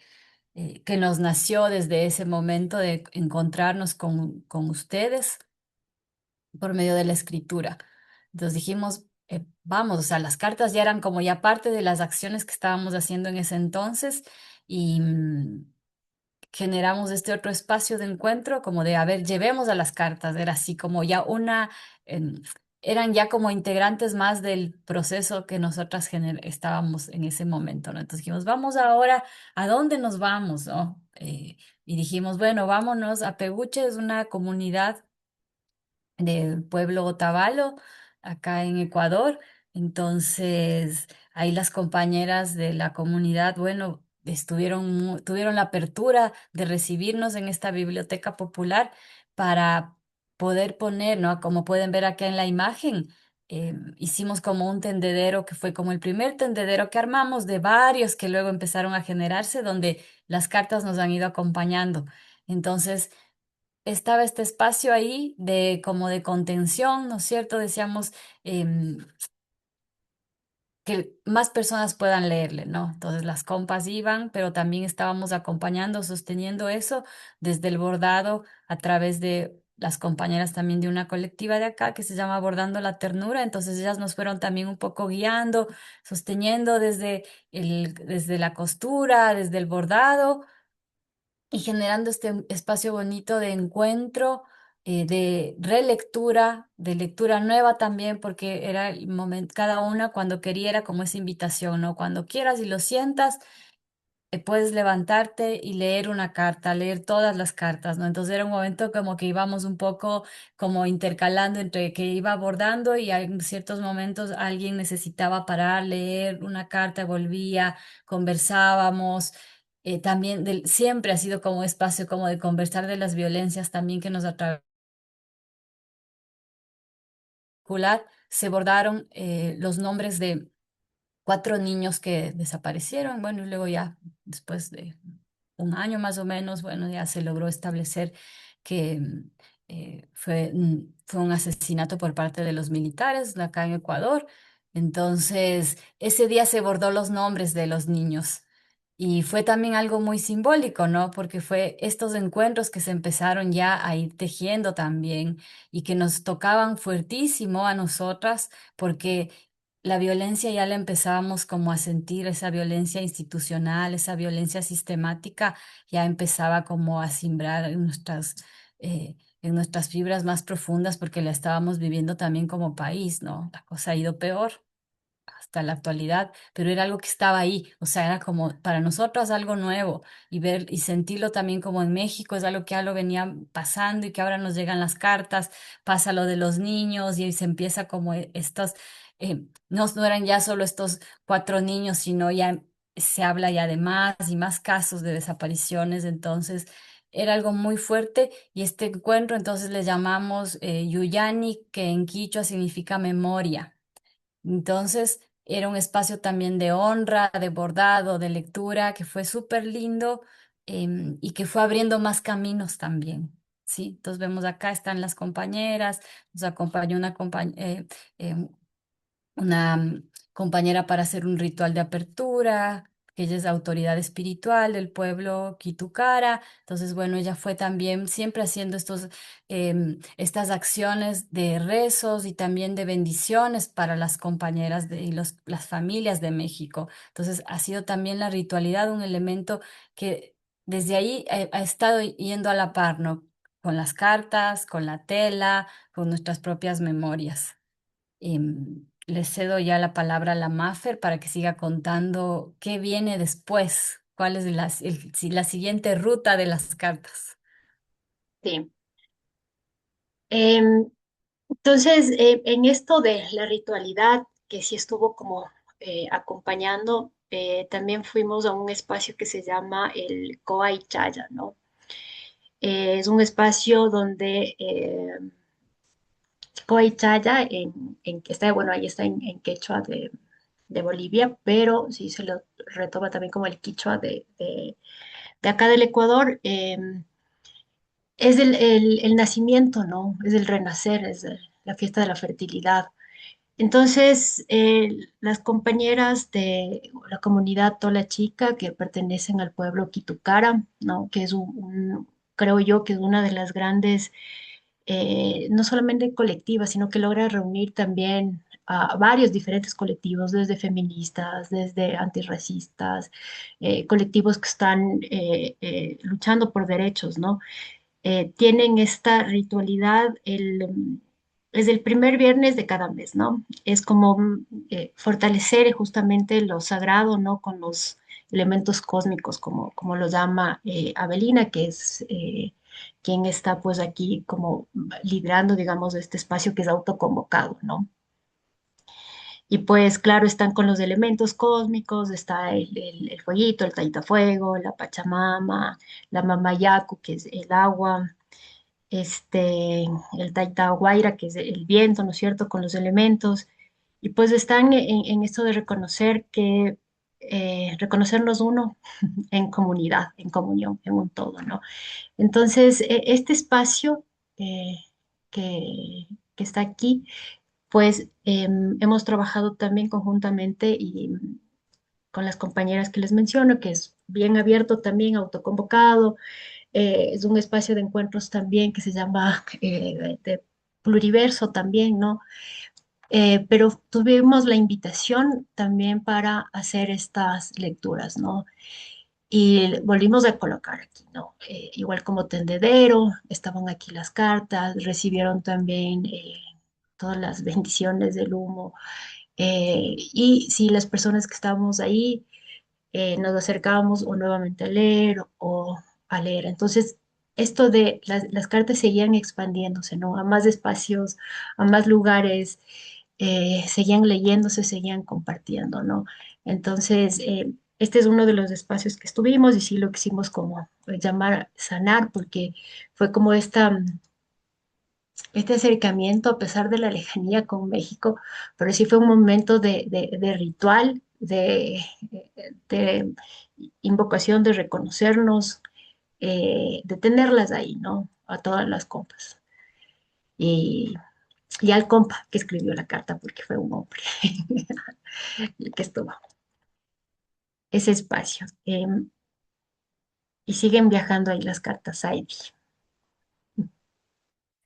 que nos nació desde ese momento de encontrarnos con ustedes por medio de la escritura. Entonces dijimos, vamos, o sea, las cartas ya eran como ya parte de las acciones que estábamos haciendo en ese entonces y generamos este otro espacio de encuentro como de, a ver, llevemos a las cartas, era así como ya em, eran ya como integrantes más del proceso que nosotras estábamos en ese momento, ¿no? Entonces dijimos, vamos ahora, ¿a dónde nos vamos, no? Y dijimos, bueno, vámonos a Peguche, es una comunidad del pueblo Otavalo, acá en Ecuador. Entonces, ahí las compañeras de la comunidad, bueno, tuvieron la apertura de recibirnos en esta biblioteca popular para poder poner, ¿no? Como pueden ver acá en la imagen, hicimos como un tendedero que fue como el primer tendedero que armamos de varios que luego empezaron a generarse, donde las cartas nos han ido acompañando. Entonces, estaba este espacio ahí de como de contención, ¿no es cierto? Decíamos que más personas puedan leerle, ¿no? Entonces las compas iban, pero también estábamos acompañando, sosteniendo eso desde el bordado a través de las compañeras también de una colectiva de acá que se llama Bordando la Ternura. Entonces ellas nos fueron también un poco guiando, sosteniendo desde la costura, desde el bordado y generando este espacio bonito de encuentro, de relectura, de lectura nueva también, porque era el momento, cada una cuando quería era como esa invitación, ¿no? Cuando quieras y lo sientas, puedes levantarte y leer una carta, leer todas las cartas, ¿no? Entonces era un momento como que íbamos un poco como intercalando entre que iba abordando y en ciertos momentos alguien necesitaba parar, leer una carta, volvía, conversábamos. también siempre ha sido como un espacio como de conversar de las violencias también que nos atraviesan. Se bordaron los nombres de 4 niños que desaparecieron. Bueno, y luego ya, después de un año más o menos, bueno, ya se logró establecer que fue un asesinato por parte de los militares acá en Ecuador. Entonces, ese día se bordó los nombres de los niños. Y fue también algo muy simbólico, ¿no? Porque fue estos encuentros que se empezaron ya a ir tejiendo también y que nos tocaban fuertísimo a nosotras, porque la violencia ya la empezábamos como a sentir, esa violencia institucional, esa violencia sistemática, ya empezaba como a simbrar en nuestras fibras más profundas porque la estábamos viviendo también como país, ¿no? La cosa ha ido peor hasta la actualidad, pero era algo que estaba ahí, o sea, era como para nosotros algo nuevo y ver y sentirlo también como en México es algo que ya lo venía pasando y que ahora nos llegan las cartas, pasa lo de los niños y se empieza como estos, no eran ya solo estos 4 niños, sino ya se habla ya de más y más casos de desapariciones, entonces era algo muy fuerte y este encuentro entonces le llamamos Yuyani, que en quichua significa memoria. Entonces, era un espacio también de honra, de bordado, de lectura, que fue súper lindo, y que fue abriendo más caminos también. Sí, entonces vemos acá están las compañeras, nos acompañó em, una compañera para hacer un ritual de apertura, que ella es la autoridad espiritual del pueblo Kitucara. Entonces, bueno, ella fue también siempre haciendo estas acciones de rezos y también de bendiciones para las compañeras y las familias de México. Entonces, ha sido también la ritualidad un elemento que desde ahí ha estado yendo a la par, ¿no? Con las cartas, con la tela, con nuestras propias memorias. Le cedo ya la palabra a la Mafer para que siga contando qué viene después, cuál es la siguiente ruta de las cartas. Sí. Em, entonces, en esto de la ritualidad, que sí estuvo como acompañando, también fuimos a un espacio que se llama el Koai Chaya, ¿no? Es un espacio donde Coaychaya, que está, bueno, ahí está en quechua de Bolivia, pero sí se lo retoma también como el quichua de acá del Ecuador. Es el nacimiento, ¿no? Es el renacer, la fiesta de la fertilidad. Entonces, las compañeras de la comunidad Tola Chica que pertenecen al pueblo Quitucara, ¿no? Que es creo yo que es una de las grandes no solamente colectiva, sino que logra reunir también a varios diferentes colectivos, desde feministas, desde antirracistas, colectivos que están luchando por derechos, ¿no? Tienen esta ritualidad es el primer viernes de cada mes, ¿no? Es como fortalecer justamente lo sagrado, ¿no? Con los elementos cósmicos, como lo llama Avelina, que es quien está pues aquí como liderando, digamos, este espacio que es autoconvocado, ¿no? Y pues claro, están con los elementos cósmicos, está el fueguito, el taitafuego, la pachamama, la mamayacu, que es el agua, el taitahuayra, que es el viento, ¿no es cierto?, con los elementos. Y pues están en esto de reconocer reconocernos uno en comunidad, en comunión, en un todo, ¿no? Entonces, este espacio eh, que está aquí, pues hemos trabajado también conjuntamente y con las compañeras que les menciono, que es bien abierto también, autoconvocado, es un espacio de encuentros también que se llama de pluriverso también, ¿no? Pero tuvimos la invitación también para hacer estas lecturas, ¿no? Y volvimos a colocar aquí, ¿no? Igual como tendedero, estaban aquí las cartas, recibieron también todas las bendiciones del humo. Y si las personas que estábamos ahí nos acercábamos o nuevamente a leer o a leer. Entonces, esto de las cartas seguían expandiéndose, ¿no? A más espacios, a más lugares, seguían leyéndose, seguían compartiendo, ¿no? Entonces, Este es uno de los espacios que estuvimos y sí lo quisimos como llamar sanar porque fue como este acercamiento a pesar de la lejanía con México, pero sí fue un momento de ritual, de invocación, de reconocernos, de tenerlas ahí, ¿no? A todas las compas. Y, y al compa que escribió la carta porque fue un hombre el que estuvo ese espacio. Y siguen viajando ahí las cartas Heidi.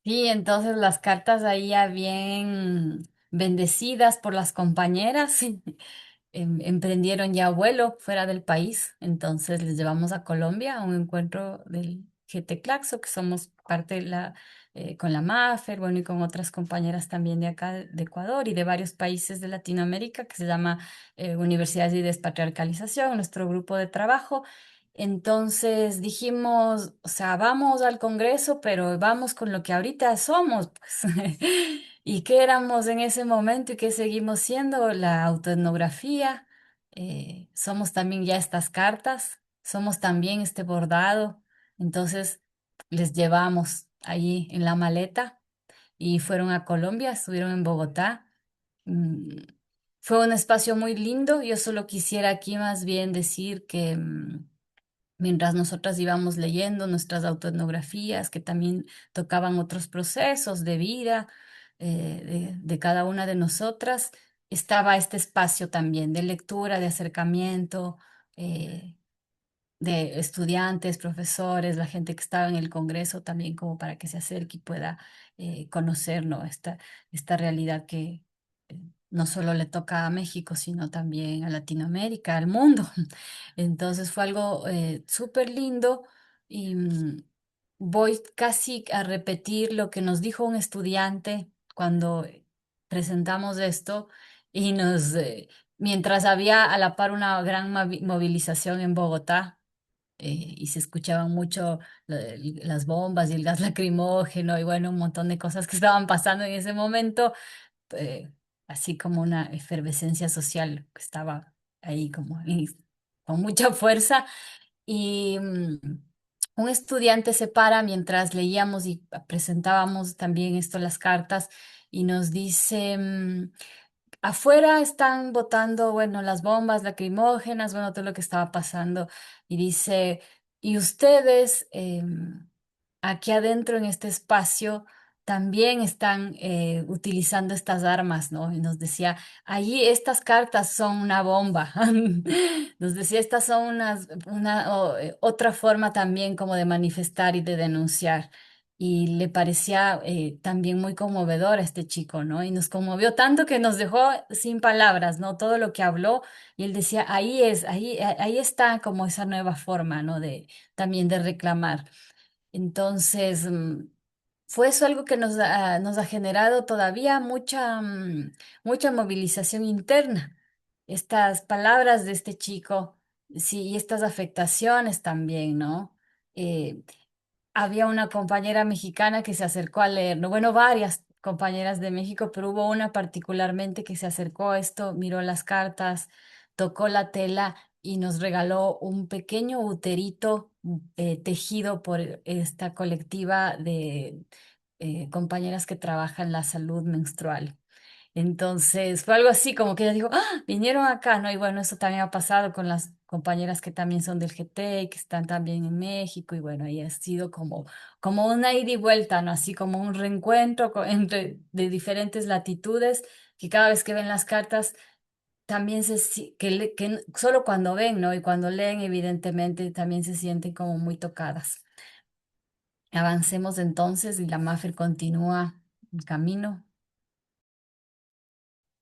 Sí, entonces las cartas ahí ya bien bendecidas por las compañeras. Emprendieron ya vuelo fuera del país, entonces les llevamos a Colombia a un encuentro del GT Claxo, que somos parte de con la MAFER, bueno, y con otras compañeras también de acá, de Ecuador y de varios países de Latinoamérica, que se llama Universidades y Despatriarcalización, nuestro grupo de trabajo. Entonces dijimos, o sea, vamos al Congreso, pero vamos con lo que ahorita somos, pues. ¿Y qué éramos en ese momento y qué seguimos siendo? La autoetnografía. Somos también ya estas cartas, somos también este bordado. Entonces les llevamos allí en la maleta y fueron a Colombia, estuvieron en Bogotá. Mm, Fue un espacio muy lindo. Yo solo quisiera aquí más bien decir que mientras nosotras íbamos leyendo nuestras autoetnografías, que también tocaban otros procesos de vida de cada una de nosotras, estaba este espacio también de lectura, de acercamiento, eh, de estudiantes, profesores, la gente que estaba en el Congreso también como para que se acerque y pueda conocer, ¿no? Esta realidad que no solo le toca a México, sino también a Latinoamérica, al mundo. Entonces fue algo súper lindo y voy casi a repetir lo que nos dijo un estudiante cuando presentamos esto y mientras había a la par una gran movilización en Bogotá, y se escuchaban mucho las bombas y el gas lacrimógeno y bueno, un montón de cosas que estaban pasando en ese momento, eh, así como una efervescencia social que estaba ahí como con mucha fuerza. Y un estudiante se para mientras leíamos y presentábamos también esto, las cartas, y nos dice... afuera están botando, bueno, las bombas lacrimógenas, bueno, todo lo que estaba pasando. Y dice, y ustedes aquí adentro en este espacio también están utilizando estas armas, ¿no? Y nos decía, allí estas cartas son una bomba. Nos decía, estas son otra forma también como de manifestar y de denunciar. Y le parecía también muy conmovedor a este chico, ¿no? Y nos conmovió tanto que nos dejó sin palabras, ¿no? Todo lo que habló, y él decía, ahí es, ahí está como esa nueva forma, ¿no? También de reclamar. Entonces, fue eso algo que nos ha generado todavía mucha movilización interna. Estas palabras de este chico, sí, y estas afectaciones también, ¿no? Eh, Había una compañera mexicana que se acercó a leer, ¿no? Bueno, varias compañeras de México, pero hubo una particularmente que se acercó a esto, miró las cartas, tocó la tela y nos regaló un pequeño uterito tejido por esta colectiva de compañeras que trabajan la salud menstrual. Entonces fue algo así como que ella dijo, ¡ah! Vinieron acá, ¿no? Y bueno, eso también ha pasado con las compañeras que también son del GT, y que están también en México, y bueno, ahí ha sido como una ida y vuelta, ¿no? Así como un reencuentro entre de diferentes latitudes, que cada vez que ven las cartas, también solo cuando ven, ¿no? Y cuando leen, evidentemente, también se sienten como muy tocadas. Avancemos entonces y la Mafer continúa el camino.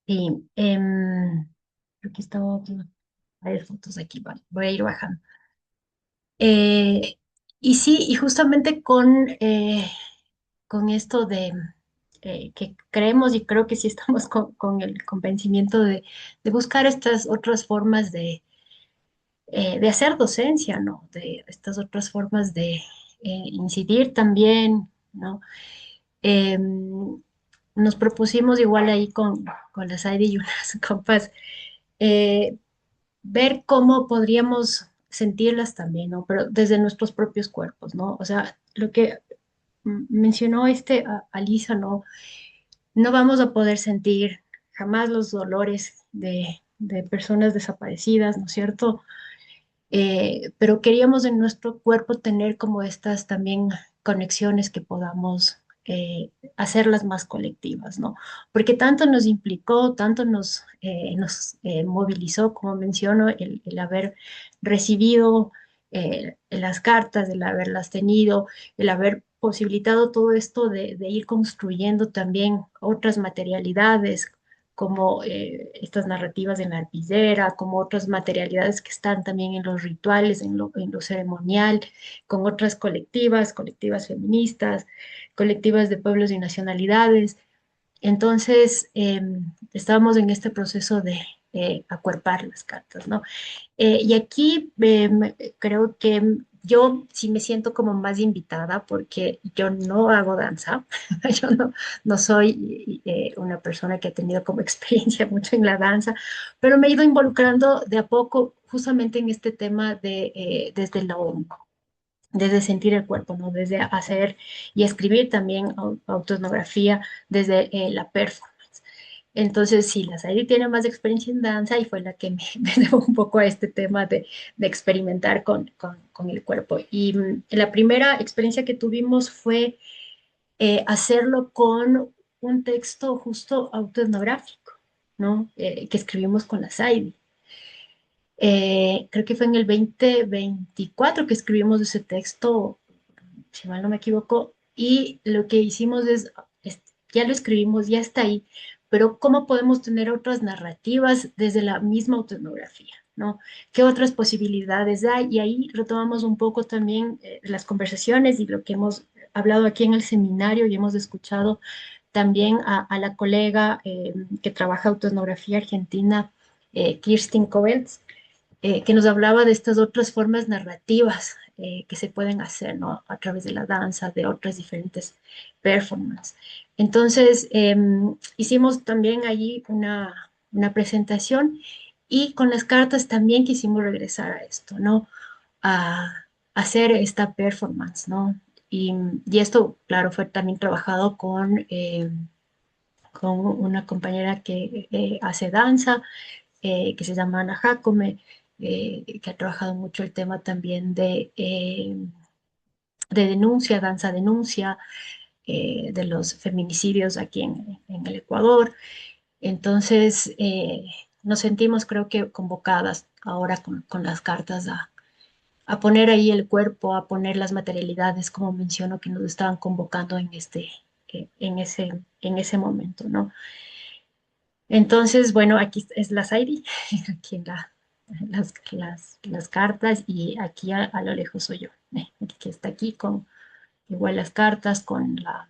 Sí, creo que estaba varias fotos aquí, vale, voy a ir bajando. Eh, y sí, y justamente con esto de que creemos y creo que sí estamos con el convencimiento de buscar estas otras formas de hacer docencia, ¿no? De estas otras formas de incidir también, ¿no? Nos propusimos igual ahí con las Heidi y unas compas, eh, ver cómo podríamos sentirlas también, ¿no? Pero desde nuestros propios cuerpos, ¿no? O sea, lo que mencionó Alisa, ¿no? No vamos a poder sentir jamás los dolores de personas desaparecidas, ¿no es cierto? Pero queríamos en nuestro cuerpo tener como estas también conexiones que podamos hacerlas más colectivas, ¿no? Porque tanto nos implicó, tanto nos movilizó, como menciono, el haber recibido las cartas, el haberlas tenido, el haber posibilitado todo esto de ir construyendo también otras materialidades, como estas narrativas en la arpillera, como otras materialidades que están también en los rituales, en lo ceremonial, con otras colectivas, colectivas feministas, colectivas de pueblos y nacionalidades. Entonces, estábamos en este proceso de acuerpar las cartas, ¿no? Y aquí creo que yo sí me siento como más invitada porque yo no hago danza, yo no soy una persona que ha tenido como experiencia mucho en la danza, pero me he ido involucrando de a poco justamente en este tema desde desde sentir el cuerpo, ¿no? Desde hacer y escribir también autoetnografía desde la performance. Entonces, sí, la Saidi tiene más experiencia en danza y fue la que me llevó un poco a este tema de experimentar con el cuerpo. Y la primera experiencia que tuvimos fue hacerlo con un texto justo autoetnográfico, ¿no? Que escribimos con la Saidi. Creo que fue en el 2024 que escribimos ese texto, si mal no me equivoco, y lo que hicimos es, ya lo escribimos, ya está ahí, pero ¿cómo podemos tener otras narrativas desde la misma autoetnografía? ¿No? ¿Qué otras posibilidades hay? Y ahí retomamos un poco también las conversaciones y lo que hemos hablado aquí en el seminario y hemos escuchado también a la colega que trabaja autoetnografía argentina, Kirstin Koveltz, que nos hablaba de estas otras formas narrativas que se pueden hacer, ¿no? A través de la danza, de otras diferentes performances. Entonces, hicimos también allí una presentación y con las cartas también quisimos regresar a esto, ¿no? A hacer esta performance, ¿no? Y esto, claro, fue también trabajado con una compañera que hace danza, que se llama Ana Jacome, que ha trabajado mucho el tema también de denuncia, danza denuncia, de los feminicidios aquí en el Ecuador. Entonces, nos sentimos, creo que, convocadas ahora con las cartas a poner ahí el cuerpo, a poner las materialidades, como menciono, que nos estaban convocando en ese momento, ¿no? Entonces, bueno, aquí es la Saidi, aquí en las cartas y aquí a lo lejos soy yo, que está aquí con igual las cartas, con la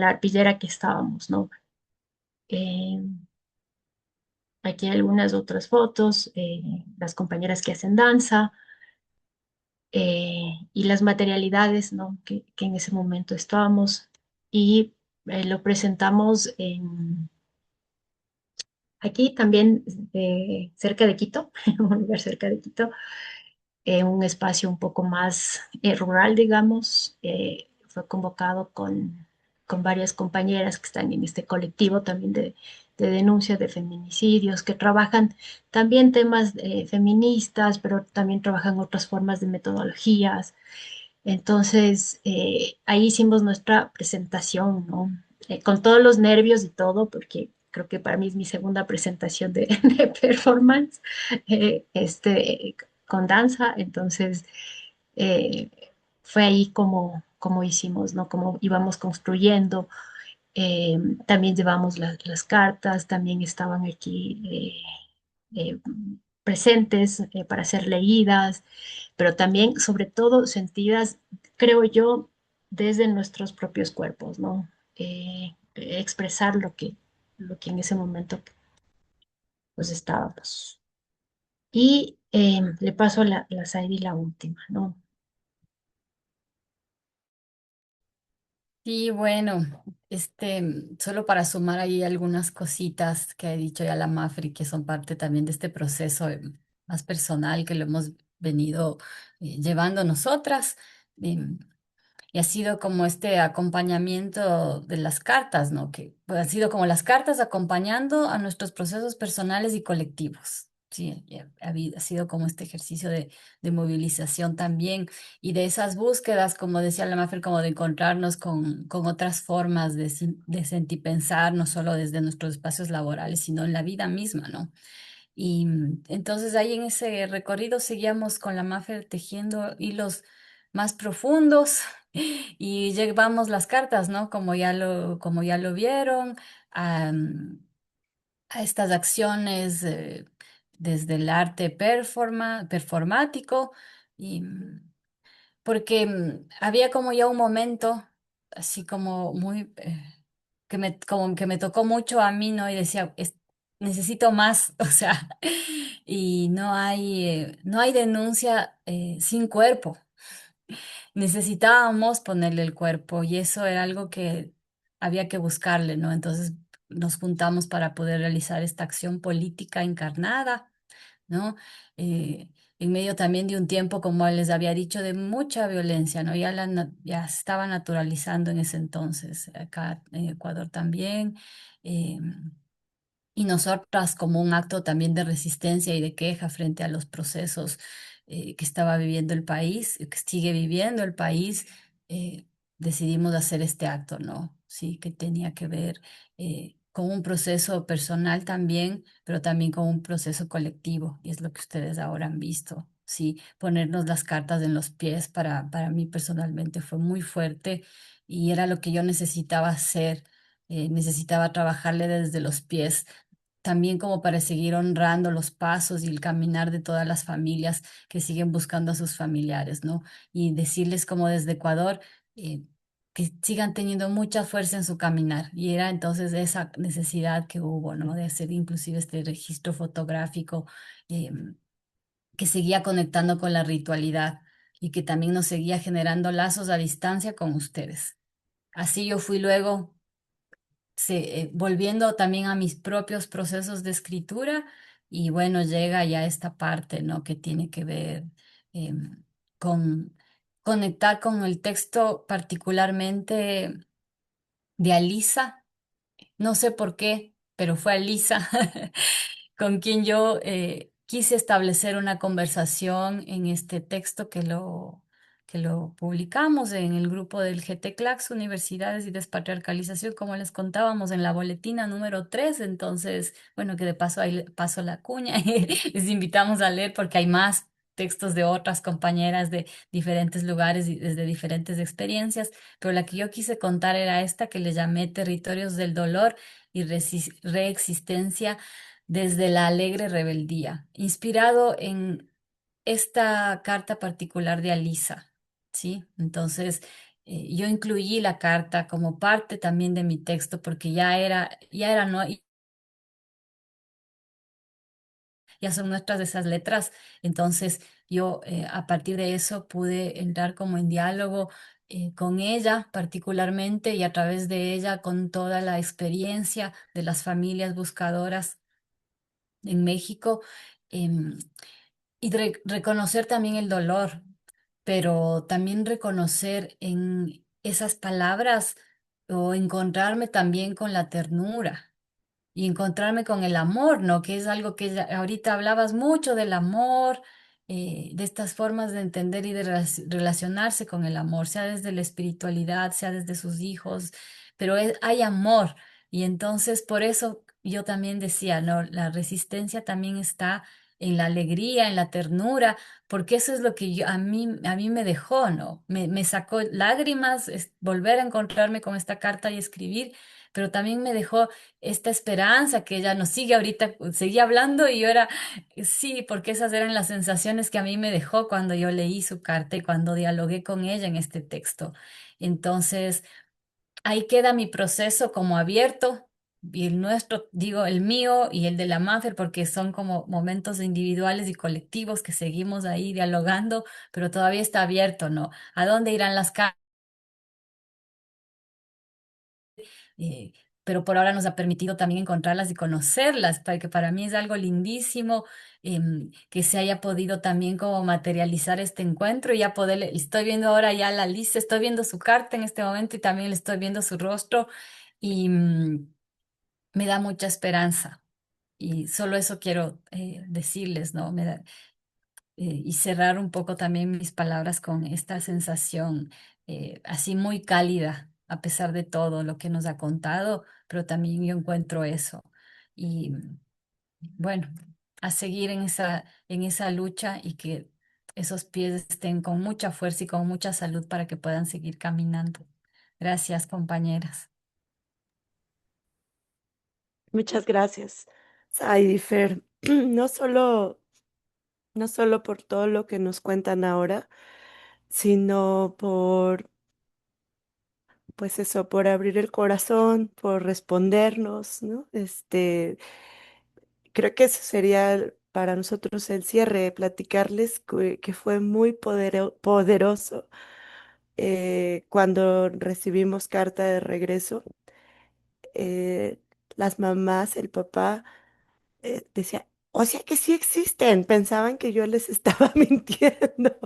arpillera que estábamos, ¿no? Eh, Aquí hay algunas otras fotos, las compañeras que hacen danza y las materialidades, ¿no? Que en ese momento estábamos y lo presentamos aquí también cerca de Quito, en un lugar cerca de Quito, un espacio un poco más rural, digamos. Fue convocado con varias compañeras que están en este colectivo también de denuncia de feminicidios, que trabajan también temas feministas, pero también trabajan otras formas de metodologías. Entonces, ahí hicimos nuestra presentación, ¿no? Con todos los nervios y todo, porque creo que para mí es mi segunda presentación de performance, con danza. Entonces, eh, fue ahí como hicimos, ¿no? Como íbamos construyendo. Eh, También llevamos las cartas, también estaban aquí presentes para ser leídas, pero también, sobre todo, sentidas, creo yo, desde nuestros propios cuerpos, ¿no? Expresar lo que en ese momento pues estábamos. Y le paso la Saidi la última, ¿no? Sí, bueno, solo para sumar ahí algunas cositas que ha dicho ya la Mafri, que son parte también de este proceso más personal que lo hemos venido llevando nosotras. em, y ha sido como este acompañamiento de las cartas, ¿no? Que pues, ha sido como las cartas acompañando a nuestros procesos personales y colectivos. Sí, y ha sido como este ejercicio de movilización también y de esas búsquedas, como decía la Mafer, como de encontrarnos con otras formas de sentir pensar, no solo desde nuestros espacios laborales, sino en la vida misma, ¿no? Y entonces ahí en ese recorrido seguíamos con la Mafer tejiendo hilos más profundos y llevamos las cartas, ¿no? Como ya lo vieron, a, a estas acciones desde el arte performático y porque había como ya un momento así como muy como que me tocó mucho a mí, ¿no? Y decía, necesito más, o sea, y no hay denuncia sin cuerpo. Necesitábamos ponerle el cuerpo y eso era algo que había que buscarle, ¿no? Entonces nos juntamos para poder realizar esta acción política encarnada, ¿no? En medio también de un tiempo, como les había dicho, de mucha violencia, ¿no? Ya se estaba naturalizando en ese entonces, acá en Ecuador también. Y nosotras, como un acto también de resistencia y de queja frente a los procesos que estaba viviendo el país, que sigue viviendo el país, decidimos hacer este acto, ¿no? Sí, que tenía que ver con un proceso personal también, pero también con un proceso colectivo, y es lo que ustedes ahora han visto. Sí, ponernos las cartas en los pies para mí personalmente fue muy fuerte y era lo que yo necesitaba hacer. Necesitaba trabajarle desde los pies también como para seguir honrando los pasos y el caminar de todas las familias que siguen buscando a sus familiares, ¿no? Y decirles como desde Ecuador que sigan teniendo mucha fuerza en su caminar. Y era entonces esa necesidad que hubo, ¿no? De hacer inclusive este registro fotográfico eh, que seguía conectando con la ritualidad y que también nos seguía generando lazos a distancia con ustedes. Así yo fui luego volviendo también a mis propios procesos de escritura y bueno, llega ya esta parte, ¿no? Que tiene que ver con conectar con el texto particularmente de Alisa. No sé por qué, pero fue Alisa con quien yo quise establecer una conversación en este texto que lo publicamos en el grupo del GT-CLACS, Universidades y Despatriarcalización, como les contábamos en la boletina número 3. Entonces, bueno, que de paso ahí paso la cuña y les invitamos a leer porque hay más textos de otras compañeras de diferentes lugares y desde diferentes experiencias, pero la que yo quise contar era esta que le llamé Territorios del Dolor y Reexistencia desde la alegre rebeldía, inspirado en esta carta particular de Alisa, ¿sí? Entonces, yo incluí la carta como parte también de mi texto porque ya era, ¿no? Ya son nuestras de esas letras. Entonces, yo a partir de eso pude entrar como en diálogo con ella particularmente y a través de ella con toda la experiencia de las familias buscadoras en México. em, y reconocer también el dolor, pero también reconocer en esas palabras o encontrarme también con la ternura y encontrarme con el amor, ¿no? Que es algo que ahorita hablabas mucho del amor, de estas formas de entender y de relacionarse con el amor, sea desde la espiritualidad, sea desde sus hijos, pero hay amor. Y entonces por eso yo también decía, ¿no? La resistencia también está en la alegría, en la ternura, porque eso es lo que a mí me dejó, ¿no? Me sacó lágrimas, volver a encontrarme con esta carta y escribir, pero también me dejó esta esperanza que ella nos sigue ahorita, seguía hablando y yo era, sí, porque esas eran las sensaciones que a mí me dejó cuando yo leí su carta y cuando dialogué con ella en este texto. Entonces, ahí queda mi proceso como abierto. Y el nuestro, digo, el mío y el de la Mafer, porque son como momentos individuales y colectivos que seguimos ahí dialogando, pero todavía está abierto, ¿no? ¿A dónde irán las cartas? eh, pero por ahora nos ha permitido también encontrarlas y conocerlas, porque para mí es algo lindísimo que se haya podido también como materializar este encuentro y ya poder, estoy viendo ahora ya la lista, estoy viendo su carta en este momento y también le estoy viendo su rostro y me da mucha esperanza. Y solo eso quiero decirles, ¿no? Y cerrar un poco también mis palabras con esta sensación así muy cálida, a pesar de todo lo que nos ha contado, pero también yo encuentro eso. Y bueno, a seguir en esa lucha y que esos pies estén con mucha fuerza y con mucha salud para que puedan seguir caminando. Gracias, compañeras. Muchas gracias, Sai y Fer. No solo, no solo por todo lo que nos cuentan ahora, sino por, pues eso, por abrir el corazón, por respondernos, ¿no? Creo que eso sería para nosotros el cierre, platicarles que fue muy poderoso cuando recibimos carta de regreso. eh, las mamás, el papá, decía, o sea que sí existen, pensaban que yo les estaba mintiendo,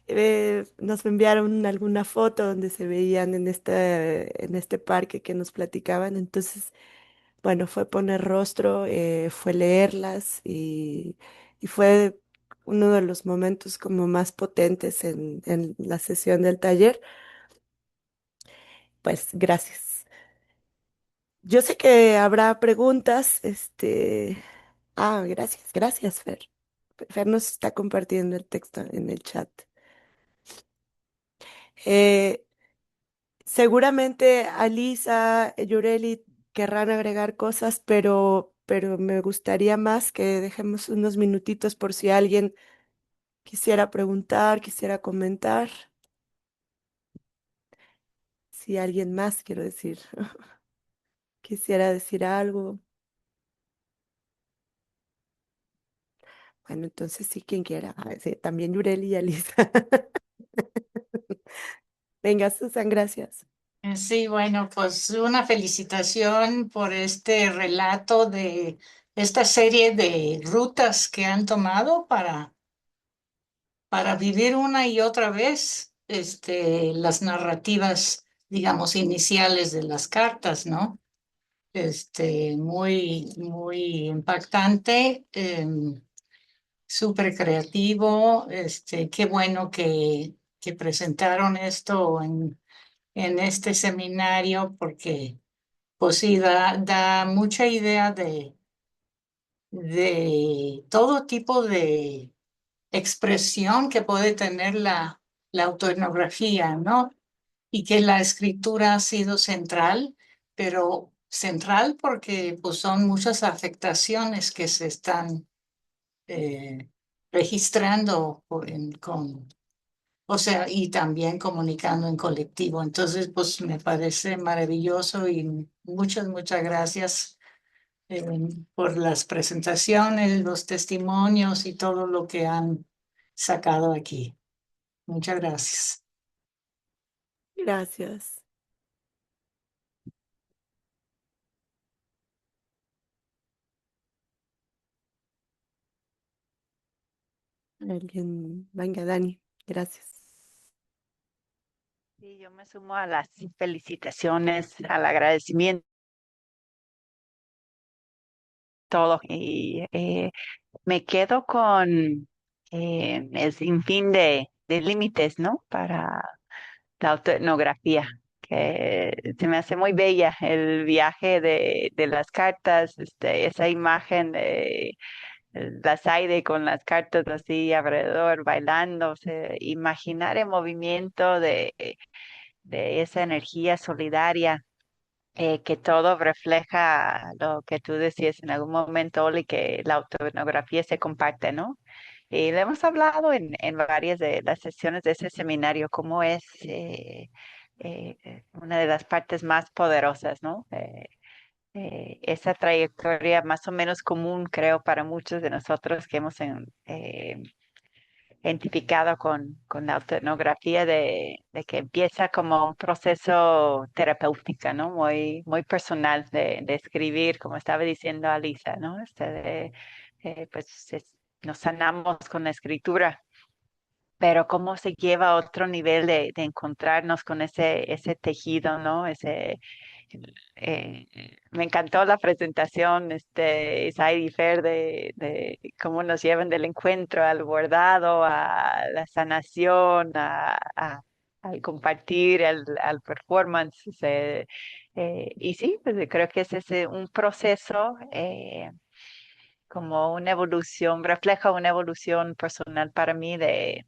pero nos enviaron alguna foto donde se veían en este parque que nos platicaban, entonces, bueno, fue poner rostro, fue leerlas y fue uno de los momentos como más potentes en la sesión del taller. Pues gracias. Yo sé que habrá preguntas, gracias, gracias, Fer. Fer nos está compartiendo el texto en el chat. Eh, Seguramente Alisa, Yureli querrán agregar cosas, pero me gustaría más que dejemos unos minutitos por si alguien quisiera preguntar, quisiera comentar. Si alguien más, quiero decir, quisiera decir algo. Bueno, entonces sí, quien quiera. Ah, sí, también Yureli y Alisa. Venga, Susan, gracias. Sí, bueno, pues una felicitación por este relato de esta serie de rutas que han tomado para vivir una y otra vez las narrativas, digamos, iniciales de las cartas, ¿no? Muy, muy impactante, súper creativo, qué bueno que presentaron esto en este seminario porque pues sí, da mucha idea de todo tipo de expresión que puede tener la autoetnografía, ¿no? Y que la escritura ha sido central, pero central porque pues, son muchas afectaciones que se están eh, registrando o sea, y también comunicando en colectivo. Entonces, pues me parece maravilloso y muchas, muchas gracias eh, por las presentaciones, los testimonios y todo lo que han sacado aquí. Muchas gracias. Gracias. Alguien, venga, Dani, gracias. Sí, yo me sumo a las felicitaciones, al agradecimiento, todo. Y me quedo con el sinfín de límites, ¿no? Para la autoetnografía, que se me hace muy bella el viaje de las cartas, esa imagen de las aire con las cartas así alrededor, bailando, o sea, imaginar el movimiento de esa energía solidaria, que todo refleja lo que tú decías en algún momento, Oli, que la autoetnografía se comparte, ¿no? Y lo hemos hablado en varias de las sesiones de ese seminario, cómo es una de las partes más poderosas, ¿no? Esa trayectoria más o menos común, creo, para muchos de nosotros que hemos identificado con la autoetnografía de que empieza como un proceso terapéutico, ¿no? Muy, muy personal de escribir, como estaba diciendo Alisa, ¿no? Pues nos sanamos con la escritura, pero cómo se lleva a otro nivel de encontrarnos con ese tejido, ¿no? Me encantó la presentación, Saidi Fer, de cómo nos llevan del encuentro al bordado, a la sanación, al compartir, al performance. Y sí, pues creo que es un proceso. Como una evolución, refleja una evolución personal para mí de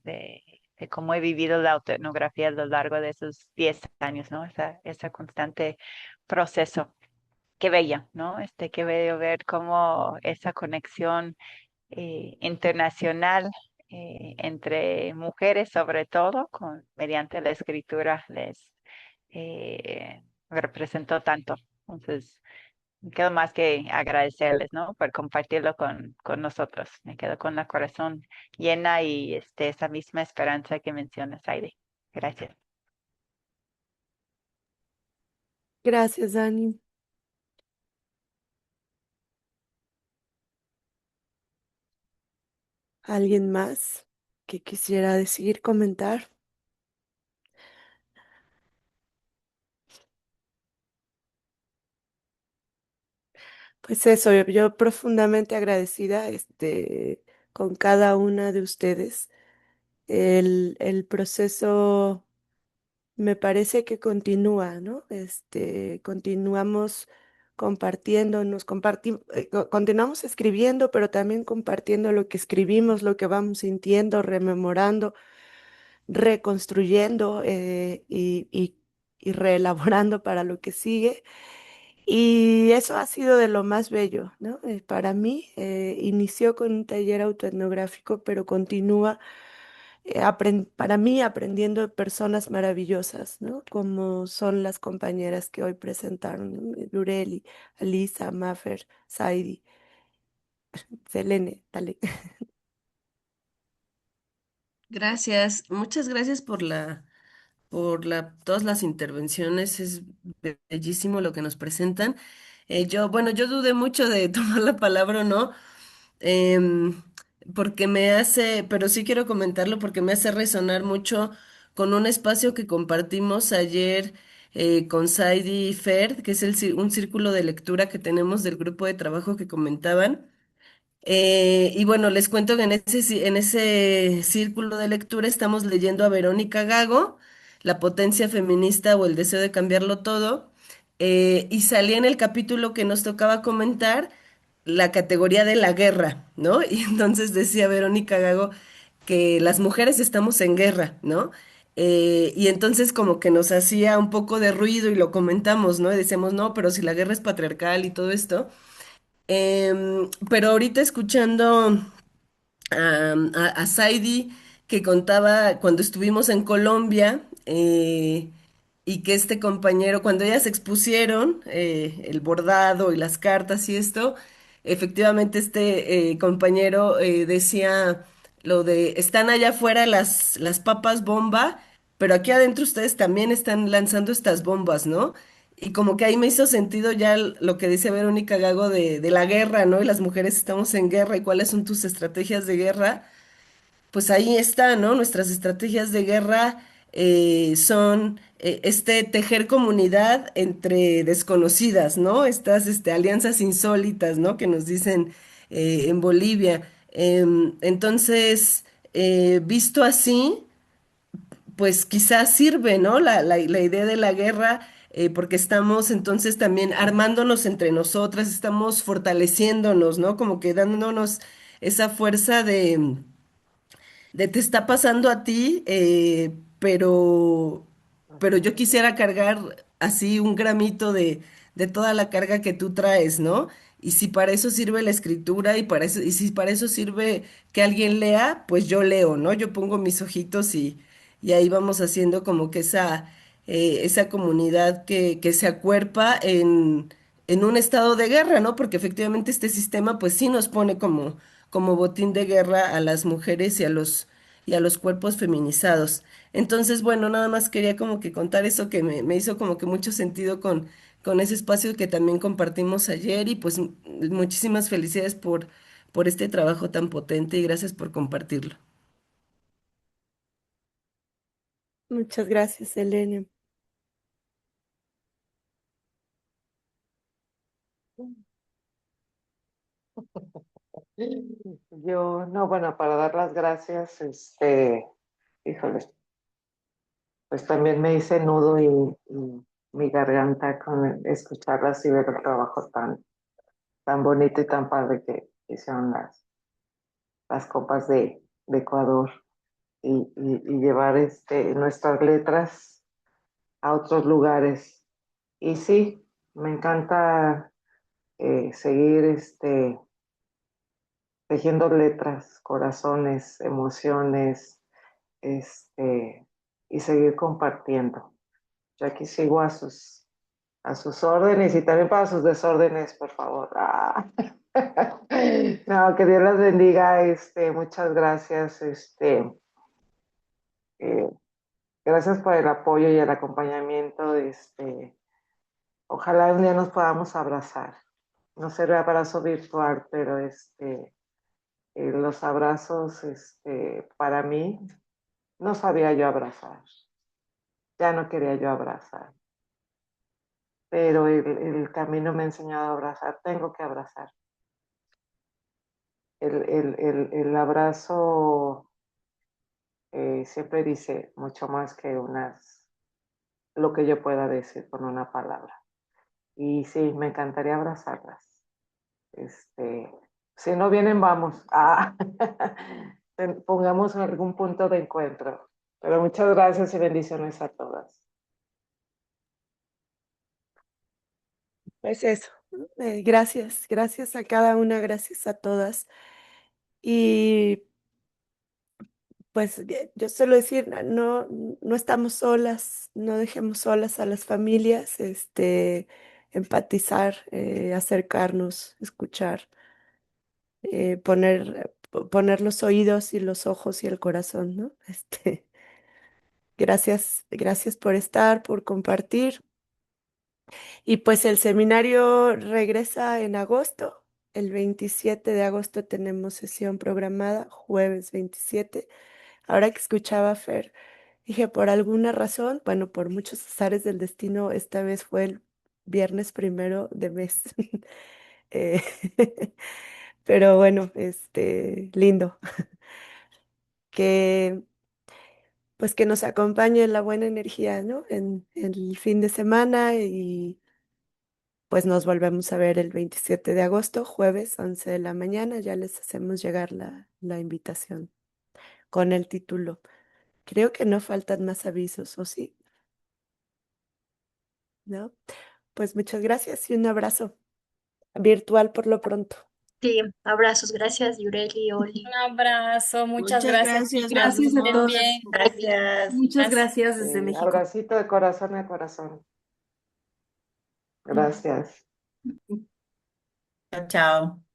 cómo he vivido la autoetnografía a lo largo de esos 10 años, ¿no? Ese constante proceso. Qué bella, ¿no? Qué bello ver cómo esa conexión internacional entre mujeres, sobre todo, mediante la escritura, les representó tanto. Entonces, me quedo más que agradecerles, ¿no? Por compartirlo con nosotros. Me quedo con la corazón llena y esa misma esperanza que mencionas, Aide. Gracias. Gracias, Dani. ¿Alguien más que quisiera decir, comentar? Pues eso, yo profundamente agradecida, con cada una de ustedes. El proceso me parece que continúa, ¿no? Continuamos compartiéndonos, continuamos escribiendo, pero también compartiendo lo que escribimos, lo que vamos sintiendo, rememorando, reconstruyendo, y reelaborando para lo que sigue. Y eso ha sido de lo más bello, ¿no? Para mí, inició con un taller autoetnográfico, pero continúa, para mí, aprendiendo de personas maravillosas, ¿no? Como son las compañeras que hoy presentaron, ¿no? Lureli, Alisa, Mafer, Saidi, Selene, dale. Gracias, muchas gracias todas las intervenciones. Es bellísimo lo que nos presentan. Bueno, yo dudé mucho de tomar la palabra o no, em, porque me hace, pero sí quiero comentarlo porque me hace resonar mucho con un espacio que compartimos ayer con Saidi y Fer, que es un círculo de lectura que tenemos del grupo de trabajo que comentaban. Y bueno, les cuento que en ese círculo de lectura estamos leyendo a Verónica Gago, La potencia feminista o el deseo de cambiarlo todo, y salía en el capítulo que nos tocaba comentar la categoría de la guerra, ¿no? Y entonces decía Verónica Gago que las mujeres estamos en guerra, ¿no? Y entonces como que nos hacía un poco de ruido y lo comentamos, ¿no? Y decíamos, no, pero si la guerra es patriarcal y todo esto. Pero ahorita escuchando a Saidi que contaba cuando estuvimos en Colombia, y que este compañero, cuando ellas expusieron el bordado y las cartas y esto, efectivamente este compañero decía lo de, están allá afuera las papas bomba, pero aquí adentro ustedes también están lanzando estas bombas, ¿no? Y como que ahí me hizo sentido ya lo que dice Verónica Gago de la guerra, ¿no? Y las mujeres estamos en guerra y cuáles son tus estrategias de guerra. Pues ahí está, ¿no? Nuestras estrategias de guerra son tejer comunidad entre desconocidas, ¿no? Estas alianzas insólitas, ¿no? Que nos dicen en Bolivia. Entonces, visto así, pues quizás sirve, ¿no? La idea de la guerra, porque estamos entonces también armándonos entre nosotras, estamos fortaleciéndonos, ¿no? Como que dándonos esa fuerza de te está pasando a ti, pero yo quisiera cargar así un gramito de toda la carga que tú traes, ¿no? Y si para eso sirve la escritura y si para eso sirve que alguien lea, pues yo leo, ¿no? Yo pongo mis ojitos y ahí vamos haciendo como que esa comunidad que se acuerpa en un estado de guerra, ¿no? Porque efectivamente este sistema pues sí nos pone como botín de guerra a las mujeres y a los cuerpos feminizados. Entonces, bueno, nada más quería como que contar eso que me hizo como que mucho sentido con ese espacio que también compartimos ayer y pues muchísimas felicidades por este trabajo tan potente y gracias por compartirlo. Muchas gracias, Elena. Yo, no, bueno, para dar las gracias, híjole, pues también me hice nudo y mi garganta con escucharlas y ver el trabajo tan bonito y tan padre que hicieron las copas de Ecuador y llevar nuestras letras a otros lugares. Y sí, me encanta seguir tejiendo letras, corazones, emociones, y seguir compartiendo. Yo aquí sigo a sus órdenes y también para sus desórdenes, por favor. Ah. No, que Dios las bendiga, muchas gracias, eh, gracias por el apoyo y el acompañamiento, ojalá un día nos podamos abrazar. No será abrazo virtual, pero los abrazos, para mí, no sabía yo abrazar, ya no quería yo abrazar, pero el camino me ha enseñado a abrazar, tengo que abrazar. El abrazo siempre dice mucho más que lo que yo pueda decir con una palabra. Y sí, me encantaría abrazarlas. Este, si no vienen, vamos. Ah, pongamos algún punto de encuentro. Pero muchas gracias y bendiciones a todas. Pues eso, ¿no? Gracias, gracias a cada una, gracias a todas. Y pues yo suelo decir, no, no estamos solas, no dejemos solas a las familias, empatizar, acercarnos, escuchar, poner los oídos y los ojos y el corazón, ¿no? Gracias, gracias por estar, por compartir. Y pues el seminario regresa en agosto. El 27 de agosto tenemos sesión programada, jueves 27. Ahora que escuchaba a Fer, dije, por alguna razón, bueno, por muchos azares del destino, esta vez fue el viernes primero de mes. Eh, pero bueno, lindo. Que pues que nos acompañe la buena energía, ¿no? En el fin de semana y pues nos volvemos a ver el 27 de agosto, jueves, 11 de la mañana. Ya les hacemos llegar la invitación con el título. Creo que no faltan más avisos, ¿o sí? ¿No? Pues muchas gracias y un abrazo virtual por lo pronto. Sí, abrazos, gracias, Yureli, Oli. Un abrazo, muchas Muchas gracias, gracias, chicas, nos que Gracias a estén vemos. todas. bien. Gracias. Muchas Gracias. gracias desde México. Abracito de corazón a corazón. Gracias. Chao, chao.